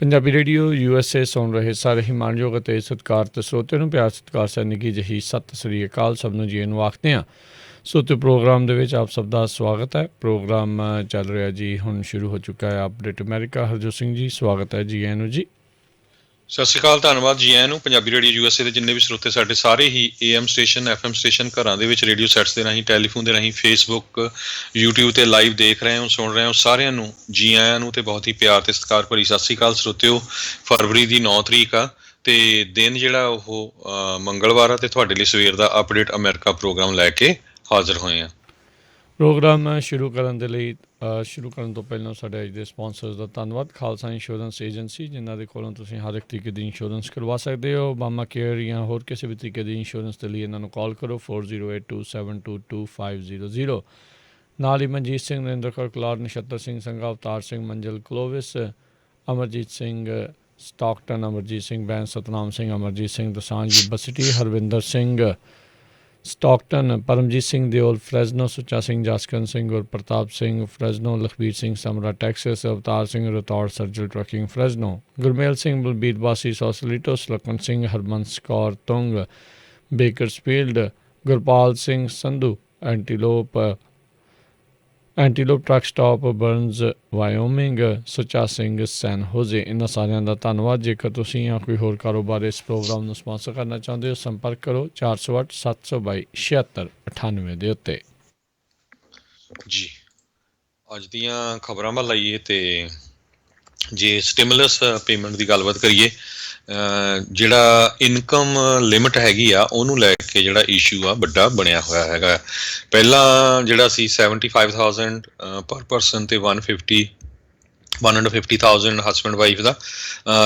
Punjabi radio USA ਸੁਣ ਰਹੇ ਸਾਰੇ ਹੀ ਮਾਣਯੋਗ ਅਤੇ ਸਤਿਕਾਰਤ ਸਰੋਤਿਆਂ ਨੂੰ ਪਿਆਰ ਸਤਿਕਾਰ ਸਹਿ ਨਿੱਘੀ ਜਿਹੀ ਸਤਿ ਸ੍ਰੀ ਅਕਾਲ ਸਭ ਨੂੰ ਜੀ ਨੂੰ ਆਖਦੇ ਹਾਂ। ਸੋ ਪ੍ਰੋਗਰਾਮ ਦੇ ਵਿੱਚ ਆਪ ਸਭ ਦਾ ਸਵਾਗਤ ਹੈ। ਪ੍ਰੋਗਰਾਮ ਚੱਲ ਰਿਹਾ ਜੀ, ਹੁਣ ਸ਼ੁਰੂ ਹੋ ਚੁੱਕਾ ਹੈ ਅਪਡੇਟ ਅਮਰੀਕਾ। ਹਰਜੋਤ ਸਿੰਘ ਜੀ ਸਵਾਗਤ ਹੈ ਜੀ ਨੂੰ ਜੀ। ਸਤਿ ਸ਼੍ਰੀ ਅਕਾਲ, ਧੰਨਵਾਦ ਜੀ ਆਇਆਂ ਨੂੰ। ਪੰਜਾਬੀ ਰੇਡੀਓ USA ਦੇ ਜਿੰਨੇ ਵੀ ਸਰੋਤੇ ਸਾਡੇ ਸਾਰੇ ਹੀ AM ਸਟੇਸ਼ਨ FM ਸਟੇਸ਼ਨ ਘਰਾਂ ਦੇ ਵਿੱਚ ਰੇਡੀਓ ਸੈਟਸ ਦੇ ਰਾਹੀਂ, ਟੈਲੀਫੋਨ ਦੇ ਰਾਹੀਂ, ਫੇਸਬੁੱਕ YouTube 'ਤੇ ਲਾਈਵ ਦੇਖ ਰਹੇ ਹੋ, ਸੁਣ ਰਹੇ ਹੋ, ਸਾਰਿਆਂ ਨੂੰ ਜੀ ਆਇਆਂ ਨੂੰ ਅਤੇ ਬਹੁਤ ਹੀ ਪਿਆਰ ਅਤੇ ਸਤਿਕਾਰ ਭਰੀ ਸਤਿ ਸ਼੍ਰੀ ਅਕਾਲ ਸਰੋਤਿਓ। ਫਰਵਰੀ ਦੀ 9 ਤਰੀਕ ਆ ਅਤੇ ਦਿਨ ਜਿਹੜਾ ਉਹ ਮੰਗਲਵਾਰ ਆ ਅਤੇ ਤੁਹਾਡੇ ਲਈ ਸਵੇਰ ਦਾ ਅਪਡੇਟ ਅਮਰੀਕਾ ਪ੍ਰੋਗਰਾਮ ਲੈ ਕੇ ਹਾਜ਼ਰ ਹੋਏ ਹਾਂ। ਪ੍ਰੋਗਰਾਮ ਸ਼ੁਰੂ ਕਰਨ ਤੋਂ ਪਹਿਲਾਂ ਸਾਡੇ ਅੱਜ ਦੇ ਸਪਾਂਸਰਸ ਦਾ ਧੰਨਵਾਦ। ਖਾਲਸਾ ਇੰਸ਼ੋਰੈਂਸ ਏਜੰਸੀ, ਜਿਨ੍ਹਾਂ ਦੇ ਕੋਲੋਂ ਤੁਸੀਂ ਹਰ ਇੱਕ ਤਰੀਕੇ ਦੀ ਇੰਸ਼ੋਰੈਂਸ ਕਰਵਾ ਸਕਦੇ ਹੋ। ਬਾਮਾ ਕੇਅਰ ਜਾਂ ਹੋਰ ਕਿਸੇ ਵੀ ਤਰੀਕੇ ਦੀ ਇੰਸ਼ੋਰੈਂਸ ਦੇ ਲਈ ਇਹਨਾਂ ਨੂੰ ਕਾਲ ਕਰੋ 4082722500। ਨਾਲ ਹੀ Manjeet Singh, Narendra Kaur Kalar, Nachhattar Singh Sangha, Avtar Singh Manjal Clovis, Amarjit Singh Stockton, Amarjit Singh Bains, Satnam Singh, Amarjit Singh Dosanjh Yuba City, Harvinder Singh Stockton, Paramjit Singh Deol Fresno, Sucha Singh Jaskaran Singh, Gurpartap Singh Fresno, Lakhbir Singh Samra Texas, Avtar Singh Rathore Sarjal trucking Fresno, Gurmel Singh Balbir Bassi ਸੋਸਲੀਟੋਸ, ਲਖਵਨ ਸਿੰਘ ਹਰਮਨਸ Kaur Tung Bakersfield, Gurpal Singh Sandhu Antelope truck stop Burns Wyoming, Sucha Singh San Jose. ਇਹਨਾਂ ਸਾਰਿਆਂ ਦਾ ਧੰਨਵਾਦ। ਜੇਕਰ ਤੁਸੀਂ ਜਾਂ ਕੋਈ ਹੋਰ ਕਾਰੋਬਾਰ ਇਸ ਪ੍ਰੋਗਰਾਮ ਨੂੰ ਸਪਾਂਸਰ ਕਰਨਾ ਚਾਹੁੰਦੇ ਹੋ, ਸੰਪਰਕ ਕਰੋ 408-722-7698 ਦੇ ਉੱਤੇ ਜੀ। ਅੱਜ ਦੀਆਂ ਖਬਰਾਂ ਵੱਲ ਆਈਏ ਅਤੇ ਜੇ ਸਟਿਮੂਲਸ ਪੇਮੈਂਟ ਦੀ ਗੱਲਬਾਤ ਕਰੀਏ, ਜਿਹੜਾ ਇਨਕਮ ਲਿਮਿਟ ਹੈਗੀ ਆ ਉਹਨੂੰ ਲੈ ਕੇ ਜਿਹੜਾ ਇਸ਼ੂ ਆ ਵੱਡਾ ਬਣਿਆ ਹੋਇਆ ਹੈਗਾ। ਪਹਿਲਾਂ ਜਿਹੜਾ ਸੀ 75,000 ਪਰ ਪਰਸਨ ਅਤੇ 150,000 ਹਸਬੈਂਡ ਵਾਈਫ ਦਾ,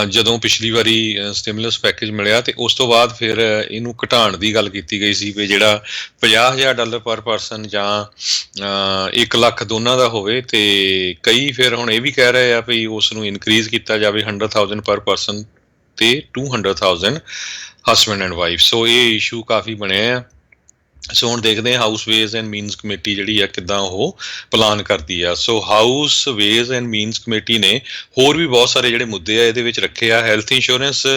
ਜਦੋਂ ਪਿਛਲੀ ਵਾਰੀ ਸਟਿਮੂਲਸ ਪੈਕੇਜ ਮਿਲਿਆ ਅਤੇ ਉਸ ਤੋਂ ਬਾਅਦ ਫਿਰ ਇਹਨੂੰ ਘਟਾਉਣ ਦੀ ਗੱਲ ਕੀਤੀ ਗਈ ਸੀ ਵੀ ਜਿਹੜਾ $50,000 ਪਰ ਪਰਸਨ ਜਾਂ 1 ਲੱਖ ਦੋਨਾਂ ਦਾ ਹੋਵੇ। ਅਤੇ ਕਈ ਫਿਰ ਹੁਣ ਇਹ ਵੀ ਕਹਿ ਰਹੇ ਆ ਵੀ ਉਸ ਨੂੰ ਇਨਕਰੀਜ਼ ਕੀਤਾ ਜਾਵੇ 100,000 ਪਰ ਪਰਸਨ ਅਤੇ 200,000 ਹਸਬੈਂਡ ਐਂਡ ਵਾਈਫ। ਸੋ ਇਹ ਇਸ਼ੂ ਕਾਫੀ ਬਣਿਆ ਆ। ਸੋ ਹੁਣ ਦੇਖਦੇ ਹਾਂ House Ways and Means Committee ਜਿਹੜੀ ਆ ਕਿੱਦਾਂ ਉਹ ਪਲਾਨ ਕਰਦੀ ਆ। So House Ways and Means Committee ਨੇ ਹੋਰ ਵੀ ਬਹੁਤ ਸਾਰੇ ਜਿਹੜੇ ਮੁੱਦੇ ਆ ਇਹਦੇ ਵਿੱਚ ਰੱਖੇ ਆ। ਹੈਲਥ ਇੰਸ਼ੋਰੈਂਸ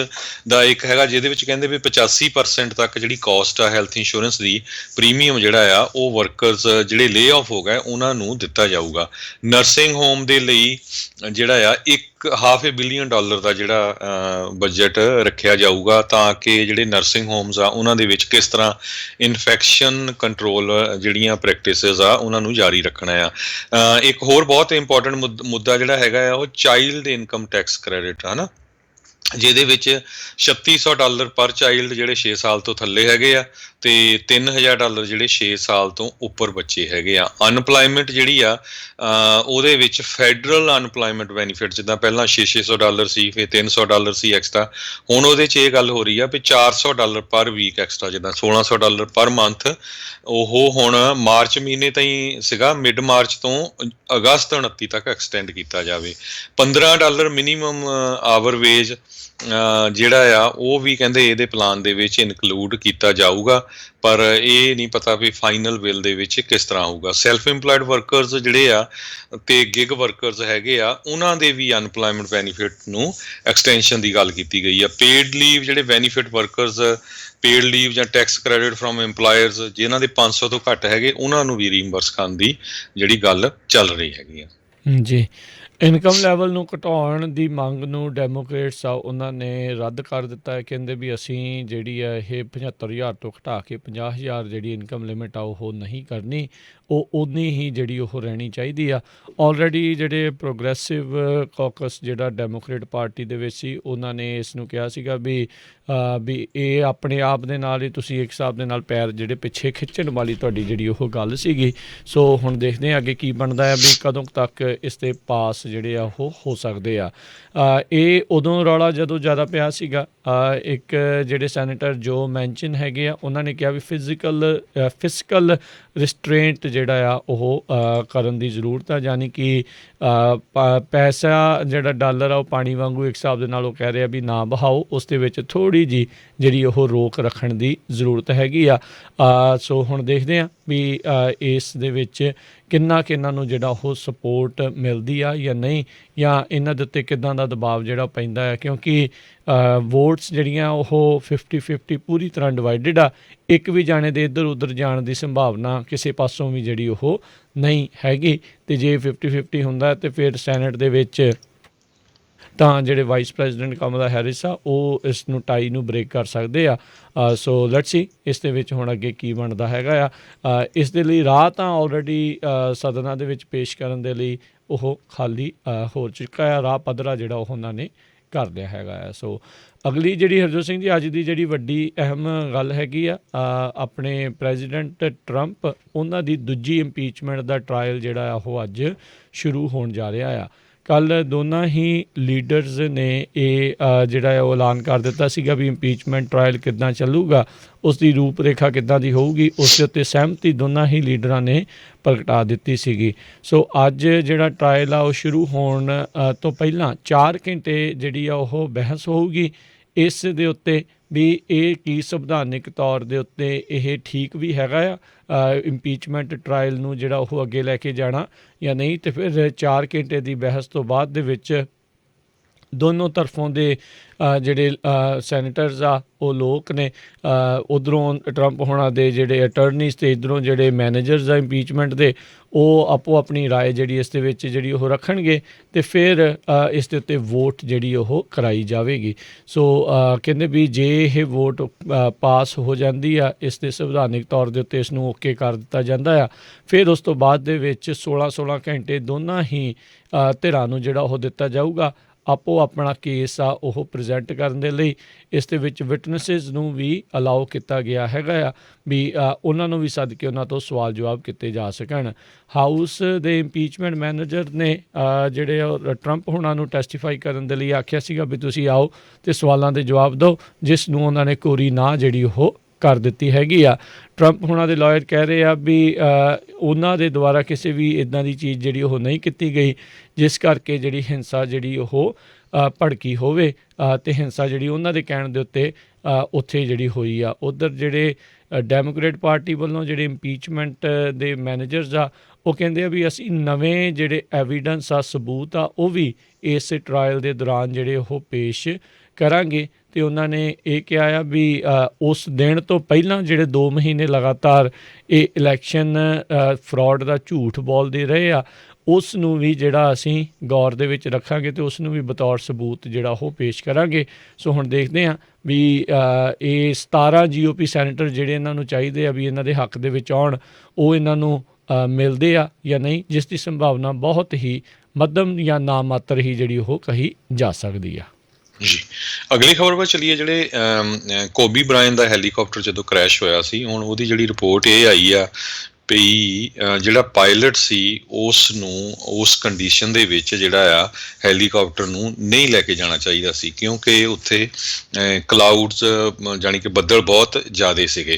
ਦਾ ਇੱਕ ਹੈਗਾ ਜਿਹਦੇ ਵਿੱਚ ਕਹਿੰਦੇ ਵੀ 85% ਤੱਕ ਜਿਹੜੀ ਕਾਸਟ ਆ ਹੈਲਥ ਇੰਸ਼ੋਰੈਂਸ ਦੀ ਪ੍ਰੀਮੀਅਮ ਜਿਹੜਾ ਆ ਉਹ ਵਰਕਰਸ ਜਿਹੜੇ ਲੇ ਆਫ ਹੋ ਗਏ ਉਹਨਾਂ ਨੂੰ ਦਿੱਤਾ ਜਾਊਗਾ। ਨਰਸਿੰਗ ਹੋਮ ਦੇ ਲਈ ਜਿਹੜਾ ਆ $500 ਬਿਲੀਅਨ ਦਾ ਜਿਹੜਾ ਬਜਟ ਰੱਖਿਆ ਜਾਊਗਾ ਤਾਂ ਕਿ ਜਿਹੜੇ ਨਰਸਿੰਗ ਹੋਮਸ ਆ ਉਹਨਾਂ ਦੇ ਵਿੱਚ ਕਿਸ ਤਰ੍ਹਾਂ ਇਨਫੈਕਸ਼ਨ ਕੰਟਰੋਲ ਜਿਹੜੀਆਂ ਪ੍ਰੈਕਟਿਸਿਸ ਆ ਉਹਨਾਂ ਨੂੰ ਜਾਰੀ ਰੱਖਣਾ ਆ। ਇੱਕ ਹੋਰ ਬਹੁਤ ਇੰਪੋਰਟੈਂਟ ਮੁੱਦਾ ਜਿਹੜਾ ਹੈਗਾ ਆ ਉਹ ਚਾਈਲਡ ਇਨਕਮ ਟੈਕਸ ਕ੍ਰੈਡਿਟ ਹੈ ਨਾ, ਜਿਹਦੇ ਵਿੱਚ $3,600 ਪਰ ਚਾਈਲਡ ਜਿਹੜੇ 6 ਸਾਲ ਤੋਂ ਥੱਲੇ ਹੈਗੇ ਆ ਅਤੇ $3,000 ਜਿਹੜੇ 6 ਸਾਲ ਤੋਂ ਉੱਪਰ ਬੱਚੇ ਹੈਗੇ ਆ। ਅਨਪਲਾਈਮੈਂਟ ਜਿਹੜੀ ਆ ਉਹਦੇ ਵਿੱਚ ਫੈਡਰਲ ਅਨਪਲਾਈਮੈਂਟ ਬੈਨੀਫਿਟ ਜਿੱਦਾਂ ਪਹਿਲਾਂ $600 ਸੀ, ਫਿਰ $300 ਸੀ ਐਕਸਟਰਾ, ਹੁਣ ਉਹਦੇ 'ਚ ਇਹ ਗੱਲ ਹੋ ਰਹੀ ਆ ਵੀ $400 ਪਰ ਵੀਕ ਐਕਸਟਰਾ, ਜਿੱਦਾਂ $1,600 ਪਰ ਮੰਥ। ਉਹ ਹੁਣ ਮਾਰਚ ਮਹੀਨੇ ਤਾਈਂ ਸੀਗਾ, ਮਿਡ ਮਾਰਚ ਤੋਂ ਅਗਸਤ 29 ਤੱਕ ਐਕਸਟੈਂਡ ਕੀਤਾ ਜਾਵੇ। $15 ਮਿਨੀਮਮ ਆਵਰ ਵੇਜ ਜਿਹੜਾ ਆ ਉਹ ਵੀ ਕਹਿੰਦੇ ਇਹਦੇ ਪਲਾਨ ਦੇ ਵਿੱਚ ਇਨਕਲੂਡ ਕੀਤਾ ਜਾਊਗਾ, ਪਰ ਇਹ ਨਹੀਂ ਪਤਾ ਵੀ ਫਾਈਨਲ ਬਿੱਲ ਦੇ ਵਿੱਚ ਕਿਸ ਤਰ੍ਹਾਂ ਆਊਗਾ। ਸੈਲਫ ਇੰਪਲਾਇਡ ਵਰਕਰਸ ਜਿਹੜੇ ਆ ਅਤੇ ਗਿਗ ਵਰਕਰਸ ਹੈਗੇ ਆ ਉਹਨਾਂ ਦੇ ਵੀ ਅਨਪਲਾਇਮੈਂਟ ਬੈਨੀਫਿਟ ਨੂੰ ਐਕਸਟੈਂਸ਼ਨ ਦੀ ਗੱਲ ਕੀਤੀ ਗਈ ਆ। ਪੇਡ ਲੀਵ ਜਿਹੜੇ ਬੈਨੀਫਿਟ ਵਰਕਰਸ ਪੇਡ ਲੀਵ ਜਾਂ ਟੈਕਸ ਕ੍ਰੈਡਿਟ ਫਰੋਮ ਇੰਪਲਾਇਰਸ ਜਿਨ੍ਹਾਂ ਦੇ 500 ਤੋਂ ਘੱਟ ਹੈਗੇ ਉਹਨਾਂ ਨੂੰ ਵੀ ਰੀਇੰਬਰਸ ਕਰਨ ਦੀ ਜਿਹੜੀ ਗੱਲ ਚੱਲ ਰਹੀ ਹੈਗੀ ਆ। ਜੀ, ਇਨਕਮ ਲੈਵਲ ਨੂੰ ਘਟਾਉਣ ਦੀ ਮੰਗ ਨੂੰ ਡੈਮੋਕ੍ਰੇਟਸ ਆ ਉਹਨਾਂ ਨੇ ਰੱਦ ਕਰ ਦਿੱਤਾ ਹੈ। ਕਹਿੰਦੇ ਵੀ ਅਸੀਂ ਜਿਹੜੀ ਆ ਇਹ 75,000 ਤੋਂ ਘਟਾ ਕੇ 50,000 ਜਿਹੜੀ ਇਨਕਮ ਲਿਮਿਟ ਆ ਉਹ ਨਹੀਂ ਕਰਨੀ, ਉਹ ਉਨੀ ਹੀ ਜਿਹੜੀ ਉਹ ਰਹਿਣੀ ਚਾਹੀਦੀ ਆ। ਆਲਰੇਡੀ ਜਿਹੜੇ ਪ੍ਰੋਗਰੈਸਿਵ ਕਾਕਸ ਜਿਹੜਾ ਡੈਮੋਕ੍ਰੇਟ ਪਾਰਟੀ ਦੇ ਵਿੱਚ ਸੀ ਉਹਨਾਂ ਨੇ ਇਸ ਨੂੰ ਕਿਹਾ ਸੀਗਾ ਵੀ ਇਹ ਆਪਣੇ ਆਪ ਦੇ ਨਾਲ ਹੀ ਤੁਸੀਂ ਇੱਕ ਹਿਸਾਬ ਦੇ ਨਾਲ ਪੈਰ ਜਿਹੜੇ ਪਿੱਛੇ ਖਿੱਚਣ ਵਾਲੀ ਤੁਹਾਡੀ ਜਿਹੜੀ ਉਹ ਗੱਲ ਸੀਗੀ। ਸੋ ਹੁਣ ਦੇਖਦੇ ਹਾਂ ਅੱਗੇ ਕੀ ਬਣਦਾ ਹੈ ਵੀ ਕਦੋਂ ਤੱਕ ਇਸ 'ਤੇ ਪਾਸ ਜਿਹੜੇ ਆ ਉਹ ਹੋ ਸਕਦੇ ਆ। ਇਹ ਉਦੋਂ ਰੌਲਾ ਜਦੋਂ ਜ਼ਿਆਦਾ ਪਿਆ ਸੀਗਾ। ਇੱਕ ਜਿਹੜੇ ਸੈਨੇਟਰ ਜੋ ਮੈਂਸ਼ਨ ਹੈਗੇ ਆ ਉਹਨਾਂ ਨੇ ਕਿਹਾ ਵੀ ਫਿਜ਼ੀਕਲ ਰਿਸਟਰੇਂਟ ਜਿਹੜਾ ਆ ਉਹ ਕਰਨ ਦੀ ਜ਼ਰੂਰਤ ਆ, ਯਾਨੀ ਕਿ ਪੈਸਾ ਜਿਹੜਾ ਡਾਲਰ ਆ ਉਹ ਪਾਣੀ ਵਾਂਗੂ ਇੱਕ ਹਿਸਾਬ ਦੇ ਨਾਲ ਉਹ ਕਹਿ ਰਿਹਾ ਵੀ ਨਾ ਬਹਾਓ, ਉਸ ਦੇ ਵਿੱਚ ਥੋੜ੍ਹੀ ਜਿਹੀ ਜਿਹੜੀ ਉਹ ਰੋਕ ਰੱਖਣ ਦੀ ਜ਼ਰੂਰਤ ਹੈਗੀ ਆ। ਸੋ ਹੁਣ ਦੇਖਦੇ ਹਾਂ ਵੀ ਇਸ ਦੇ ਵਿੱਚ ਕਿੰਨਾ ਕੁ ਇਹਨਾਂ ਨੂੰ ਜਿਹੜਾ ਉਹ ਸਪੋਰਟ ਮਿਲਦੀ ਆ ਜਾਂ नहीं, ਜਾਂ ਇਹਨਾਂ ਦੇ ਉੱਤੇ ਕਿੱਦਾਂ ਦਾ ਦਬਾਅ ਜਿਹੜਾ ਪੈਂਦਾ ਹੈ, ਕਿਉਂਕਿ ਵੋਟਸ ਜਿਹੜੀਆਂ ਉਹ 50-50 ਪੂਰੀ ਤਰ੍ਹਾਂ ਡਿਵਾਈਡਡ ਆ। ਇੱਕ ਵੀ ਜਾਣੇ ਦੇ ਇੱਧਰ ਉੱਧਰ ਜਾਣ ਦੀ ਸੰਭਾਵਨਾ ਕਿਸੇ ਪਾਸੋਂ ਵੀ ਜਿਹੜੀ ਉਹ ਨਹੀਂ ਹੈਗੀ। ਅਤੇ ਜੇ 50-50 ਹੁੰਦਾ ਤਾਂ ਫਿਰ ਸੈਨੇਟ ਦੇ ਵਿੱਚ ਤਾਂ ਜਿਹੜੇ ਵਾਈਸ ਪ੍ਰੈਜ਼ੀਡੈਂਟ ਕਮਲਾ ਹੈਰਿਸ ਆ ਉਹ ਇਸ ਨੂੰ ਟਾਈ ਨੂੰ ਬ੍ਰੇਕ ਕਰ ਸਕਦੇ ਆ। ਸੋ ਲੈਟਸ ਸੀ ਇਸ ਦੇ ਵਿੱਚ ਹੁਣ ਅੱਗੇ ਕੀ ਬਣਦਾ ਹੈਗਾ ਆ। ਇਸ ਦੇ ਲਈ ਰਾਹ ਤਾਂ ਆਲਰੇਡੀ ਸਦਨਾਂ ਦੇ ਵਿੱਚ ਪੇਸ਼ ਕਰਨ ਦੇ ਲਈ ਉਹ ਖਾਲੀ ਹੋ ਚੁੱਕਾ ਆ, ਰਾਹ ਪੱਧਰਾ ਜਿਹੜਾ ਉਹ ਉਹਨਾਂ ਨੇ ਕਰ ਲਿਆ ਹੈਗਾ ਆ। ਸੋ ਅਗਲੀ ਜਿਹੜੀ ਹਰਜੋਤ ਸਿੰਘ ਜੀ ਅੱਜ ਦੀ ਜਿਹੜੀ ਵੱਡੀ ਅਹਿਮ ਗੱਲ ਹੈਗੀ ਆ, ਆਪਣੇ ਪ੍ਰੈਜ਼ੀਡੈਂਟ ਟਰੰਪ ਉਹਨਾਂ ਦੀ ਦੂਜੀ ਇੰਪੀਚਮੈਂਟ ਦਾ ਟਰਾਇਲ ਜਿਹੜਾ ਆ ਉਹ ਅੱਜ ਸ਼ੁਰੂ ਹੋਣ ਜਾ ਰਿਹਾ ਆ। ਕੱਲ੍ਹ ਦੋਨਾਂ ਹੀ ਲੀਡਰਸ ਨੇ ਇਹ ਜਿਹੜਾ ਹੈ ਉਹ ਐਲਾਨ ਕਰ ਦਿੱਤਾ ਸੀਗਾ ਵੀ ਇੰਪੀਚਮੈਂਟ ਟਰਾਇਲ ਕਿੱਦਾਂ ਚੱਲੂਗਾ, ਉਸ ਦੀ ਰੂਪ ਰੇਖਾ ਕਿੱਦਾਂ ਦੀ ਹੋਊਗੀ, ਉਸ ਦੇ ਉੱਤੇ ਸਹਿਮਤੀ ਦੋਨਾਂ ਹੀ ਲੀਡਰਾਂ ਨੇ ਪ੍ਰਗਟਾ ਦਿੱਤੀ ਸੀਗੀ। ਸੋ ਅੱਜ ਜਿਹੜਾ ਟਰਾਇਲ ਆ ਉਹ ਸ਼ੁਰੂ ਹੋਣ ਤੋਂ ਪਹਿਲਾਂ 4 ਘੰਟੇ ਜਿਹੜੀ ਆ ਉਹ ਬਹਿਸ ਹੋਊਗੀ ਇਸ ਦੇ ਉੱਤੇ ਵੀ ਇਹ ਕੀ ਸੰਵਿਧਾਨਿਕ ਤੌਰ ਦੇ ਉੱਤੇ ਇਹ ਠੀਕ ਵੀ ਹੈਗਾ ਆ ਇੰਪੀਚਮੈਂਟ ਟਰਾਇਲ ਨੂੰ ਜਿਹੜਾ ਉਹ ਅੱਗੇ ਲੈ ਕੇ ਜਾਣਾ ਜਾਂ ਨਹੀਂ। ਅਤੇ ਫਿਰ 4 ਘੰਟੇ ਦੀ ਬਹਿਸ ਤੋਂ ਬਾਅਦ ਦੇ ਵਿੱਚ ਦੋਨੋਂ ਤਰਫੋਂ ਦੇ ਜਿਹੜੇ ਸੈਨੇਟਰਸ ਆ ਉਹ ਲੋਕ ਨੇ, ਉੱਧਰੋਂ ਟਰੰਪ ਹੋਣਾ ਦੇ ਜਿਹੜੇ ਅਟਰਨੀਸ ਅਤੇ ਇੱਧਰੋਂ ਜਿਹੜੇ ਮੈਨੇਜਰਸ ਆ ਇੰਪੀਚਮੈਂਟ ਦੇ, ਉਹ ਆਪੋ ਆਪਣੀ ਰਾਏ ਜਿਹੜੀ ਇਸ ਦੇ ਵਿੱਚ ਜਿਹੜੀ ਉਹ ਰੱਖਣਗੇ ਅਤੇ ਫਿਰ ਇਸ ਦੇ ਉੱਤੇ ਵੋਟ ਜਿਹੜੀ ਉਹ ਕਰਾਈ ਜਾਵੇਗੀ। ਸੋ ਕਹਿੰਦੇ ਵੀ ਜੇ ਇਹ ਵੋਟ ਪਾਸ ਹੋ ਜਾਂਦੀ ਆ, ਇਸ ਦੇ ਸੰਵਿਧਾਨਿਕ ਤੌਰ ਦੇ ਉੱਤੇ ਇਸ ਨੂੰ ਓਕੇ ਕਰ ਦਿੱਤਾ ਜਾਂਦਾ ਆ, ਫਿਰ ਉਸ ਤੋਂ ਬਾਅਦ ਦੇ ਵਿੱਚ 16 ਘੰਟੇ ਦੋਨਾਂ ਹੀ ਧਿਰਾਂ ਨੂੰ ਜਿਹੜਾ ਉਹ ਦਿੱਤਾ ਜਾਊਗਾ ਆਪੋ ਆਪਣਾ ਕੇਸ ਆ ਉਹ ਪ੍ਰੈਜ਼ੈਂਟ ਕਰਨ ਦੇ ਲਈ। ਇਸ ਦੇ ਵਿੱਚ ਵਿਟਨੈਸਿਸ ਨੂੰ ਵੀ ਅਲਾਓ ਕੀਤਾ ਗਿਆ ਹੈਗਾ ਆ ਵੀ ਉਹਨਾਂ ਨੂੰ ਵੀ ਸੱਦ ਕੇ ਉਹਨਾਂ ਤੋਂ ਸਵਾਲ ਜਵਾਬ ਕੀਤੇ ਜਾ ਸਕਣ। ਹਾਊਸ ਦੇ ਇੰਪੀਚਮੈਂਟ ਮੈਨੇਜਰ ਨੇ ਜਿਹੜੇ ਟਰੰਪ ਹੋਣਾ ਨੂੰ ਟੈਸਟੀਫਾਈ ਕਰਨ ਦੇ ਲਈ ਆਖਿਆ ਸੀਗਾ ਵੀ ਤੁਸੀਂ ਆਓ ਅਤੇ ਸਵਾਲਾਂ ਦੇ ਜਵਾਬ ਦਿਓ, ਜਿਸ ਨੂੰ ਉਹਨਾਂ ਨੇ ਕੋਰੀ ਨਾ ਜਿਹੜੀ ਉਹ ਕਰ ਦਿੱਤੀ ਹੈਗੀ ਆ। ਟਰੰਪ ਹੋਣਾ ਦੇ ਲਾਇਰ ਕਹਿ ਰਹੇ ਆ ਵੀ ਉਹਨਾਂ ਦੇ ਦੁਆਰਾ ਕਿਸੇ ਵੀ ਇੱਦਾਂ ਦੀ ਚੀਜ਼ ਜਿਹੜੀ ਉਹ ਨਹੀਂ ਕੀਤੀ ਗਈ ਜਿਸ ਕਰਕੇ ਜਿਹੜੀ ਹਿੰਸਾ ਜਿਹੜੀ ਉਹ ਭੜਕੀ ਹੋਵੇ ਅਤੇ ਹਿੰਸਾ ਜਿਹੜੀ ਉਹਨਾਂ ਦੇ ਕਹਿਣ ਦੇ ਉੱਤੇ ਉੱਥੇ ਜਿਹੜੀ ਹੋਈ ਆ। ਉੱਧਰ ਜਿਹੜੇ ਡੈਮੋਕ੍ਰੇਟ ਪਾਰਟੀ ਵੱਲੋਂ ਜਿਹੜੇ ਇੰਪੀਚਮੈਂਟ ਦੇ ਮੈਨੇਜਰਸ ਆ ਉਹ ਕਹਿੰਦੇ ਆ ਵੀ ਅਸੀਂ ਨਵੇਂ ਜਿਹੜੇ ਐਵੀਡੈਂਸ ਆ, ਸਬੂਤ ਆ, ਉਹ ਵੀ ਇਸ ਟਰਾਇਲ ਦੇ ਦੌਰਾਨ ਜਿਹੜੇ ਉਹ ਪੇਸ਼ ਕਰਾਂਗੇ। ਅਤੇ ਉਹਨਾਂ ਨੇ ਇਹ ਕਿਹਾ ਆ ਵੀ ਉਸ ਦਿਨ ਤੋਂ ਪਹਿਲਾਂ ਜਿਹੜੇ 2 ਮਹੀਨੇ ਲਗਾਤਾਰ ਇਹ ਇਲੈਕਸ਼ਨ ਫਰੋਡ ਦਾ ਝੂਠ ਬੋਲਦੇ ਰਹੇ ਆ, ਉਸ ਨੂੰ ਵੀ ਜਿਹੜਾ ਅਸੀਂ ਗੌਰ ਦੇ ਵਿੱਚ ਰੱਖਾਂਗੇ ਅਤੇ ਉਸ ਨੂੰ ਵੀ ਬਤੌਰ ਸਬੂਤ ਜਿਹੜਾ ਉਹ ਪੇਸ਼ ਕਰਾਂਗੇ। ਸੋ ਹੁਣ ਦੇਖਦੇ ਹਾਂ ਵੀ ਇਹ 17 GOP ਸੈਨੇਟਰ ਜਿਹੜੇ ਇਹਨਾਂ ਨੂੰ ਚਾਹੀਦੇ ਆ ਵੀ ਇਹਨਾਂ ਦੇ ਹੱਕ ਦੇ ਵਿੱਚ ਆਉਣ, ਉਹ ਇਹਨਾਂ ਨੂੰ ਮਿਲਦੇ ਆ ਜਾਂ ਨਹੀਂ, ਜਿਸ ਦੀ ਸੰਭਾਵਨਾ ਬਹੁਤ ਹੀ ਮੱਧਮ ਜਾਂ ਨਾ ਮਾਤਰ ਹੀ ਜਿਹੜੀ ਉਹ ਕਹੀ ਜਾ ਸਕਦੀ ਆ। ਜੀ ਅਗਲੀ ਖਬਰ ਵੱਲ ਚੱਲੀਏ। ਜਿਹੜੇ ਕੋਬੀ ਬ੍ਰਾਇਨ ਦਾ ਹੈਲੀਕਾਪਟਰ ਜਦੋਂ ਕ੍ਰੈਸ਼ ਹੋਇਆ ਸੀ, ਹੁਣ ਉਹਦੀ ਜਿਹੜੀ ਰਿਪੋਰਟ ਇਹ ਆਈ ਆ ਵੀ ਜਿਹੜਾ ਪਾਇਲਟ ਸੀ ਉਸ ਨੂੰ ਉਸ ਕੰਡੀਸ਼ਨ ਦੇ ਵਿੱਚ ਜਿਹੜਾ ਆ ਹੈਲੀਕਾਪਟਰ ਨੂੰ ਨਹੀਂ ਲੈ ਕੇ ਜਾਣਾ ਚਾਹੀਦਾ ਸੀ, ਕਿਉਂਕਿ ਉੱਥੇ ਕਲਾਊਡਸ ਜਾਣੀ ਕਿ ਬੱਦਲ ਬਹੁਤ ਜ਼ਿਆਦਾ ਸੀਗੇ।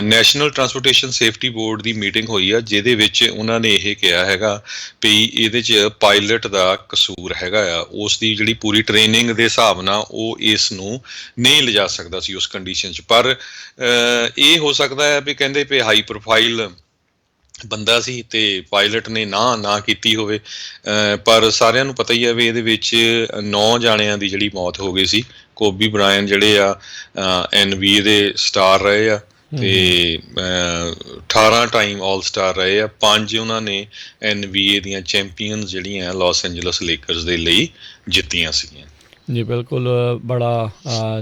ਨੈਸ਼ਨਲ ਟਰਾਂਸਪੋਰਟੇਸ਼ਨ ਸੇਫਟੀ ਬੋਰਡ ਦੀ ਮੀਟਿੰਗ ਹੋਈ ਆ, ਜਿਹਦੇ ਵਿੱਚ ਉਹਨਾਂ ਨੇ ਇਹ ਕਿਹਾ ਹੈਗਾ ਵੀ ਇਹਦੇ 'ਚ ਪਾਇਲਟ ਦਾ ਕਸੂਰ ਹੈਗਾ ਆ। ਉਸ ਦੀ ਜਿਹੜੀ ਪੂਰੀ ਟ੍ਰੇਨਿੰਗ ਦੇ ਹਿਸਾਬ ਨਾਲ ਉਹ ਇਸ ਨੂੰ ਨਹੀਂ ਲਿਜਾ ਸਕਦਾ ਸੀ ਉਸ ਕੰਡੀਸ਼ਨ 'ਚ। ਪਰ ਇਹ ਹੋ ਸਕਦਾ ਹੈ ਵੀ ਕਹਿੰਦੇ ਵੀ ਹਾਈ ਪ੍ਰੋਫਾਈਲ ਬੰਦਾ ਸੀ ਅਤੇ ਪਾਇਲਟ ਨੇ ਨਾ ਕੀਤੀ ਹੋਵੇ, ਪਰ ਸਾਰਿਆਂ ਨੂੰ ਪਤਾ ਹੀ ਹੈ ਵੀ ਇਹਦੇ ਵਿੱਚ 9 ਜਾਣਿਆਂ ਦੀ ਜਿਹੜੀ ਮੌਤ ਹੋ ਗਈ ਸੀ। ਕੋਬੀ ਬ੍ਰਾਇਨ ਜਿਹੜੇ ਆ NBA ਦੇ ਸਟਾਰ ਰਹੇ ਆ ਅਤੇ 18 ਟਾਈਮ ਆਲ ਸਟਾਰ ਰਹੇ ਆ। 5 ਉਹਨਾਂ ਨੇ NBA ਦੀਆਂ ਚੈਂਪੀਅਨਸ ਜਿਹੜੀਆਂ ਲਾਸ ਐਂਜਲਸ ਲੇਕਰਸ ਦੇ ਲਈ ਜਿੱਤੀਆਂ ਸੀਗੀਆਂ। ਜੀ ਬਿਲਕੁਲ, ਬੜਾ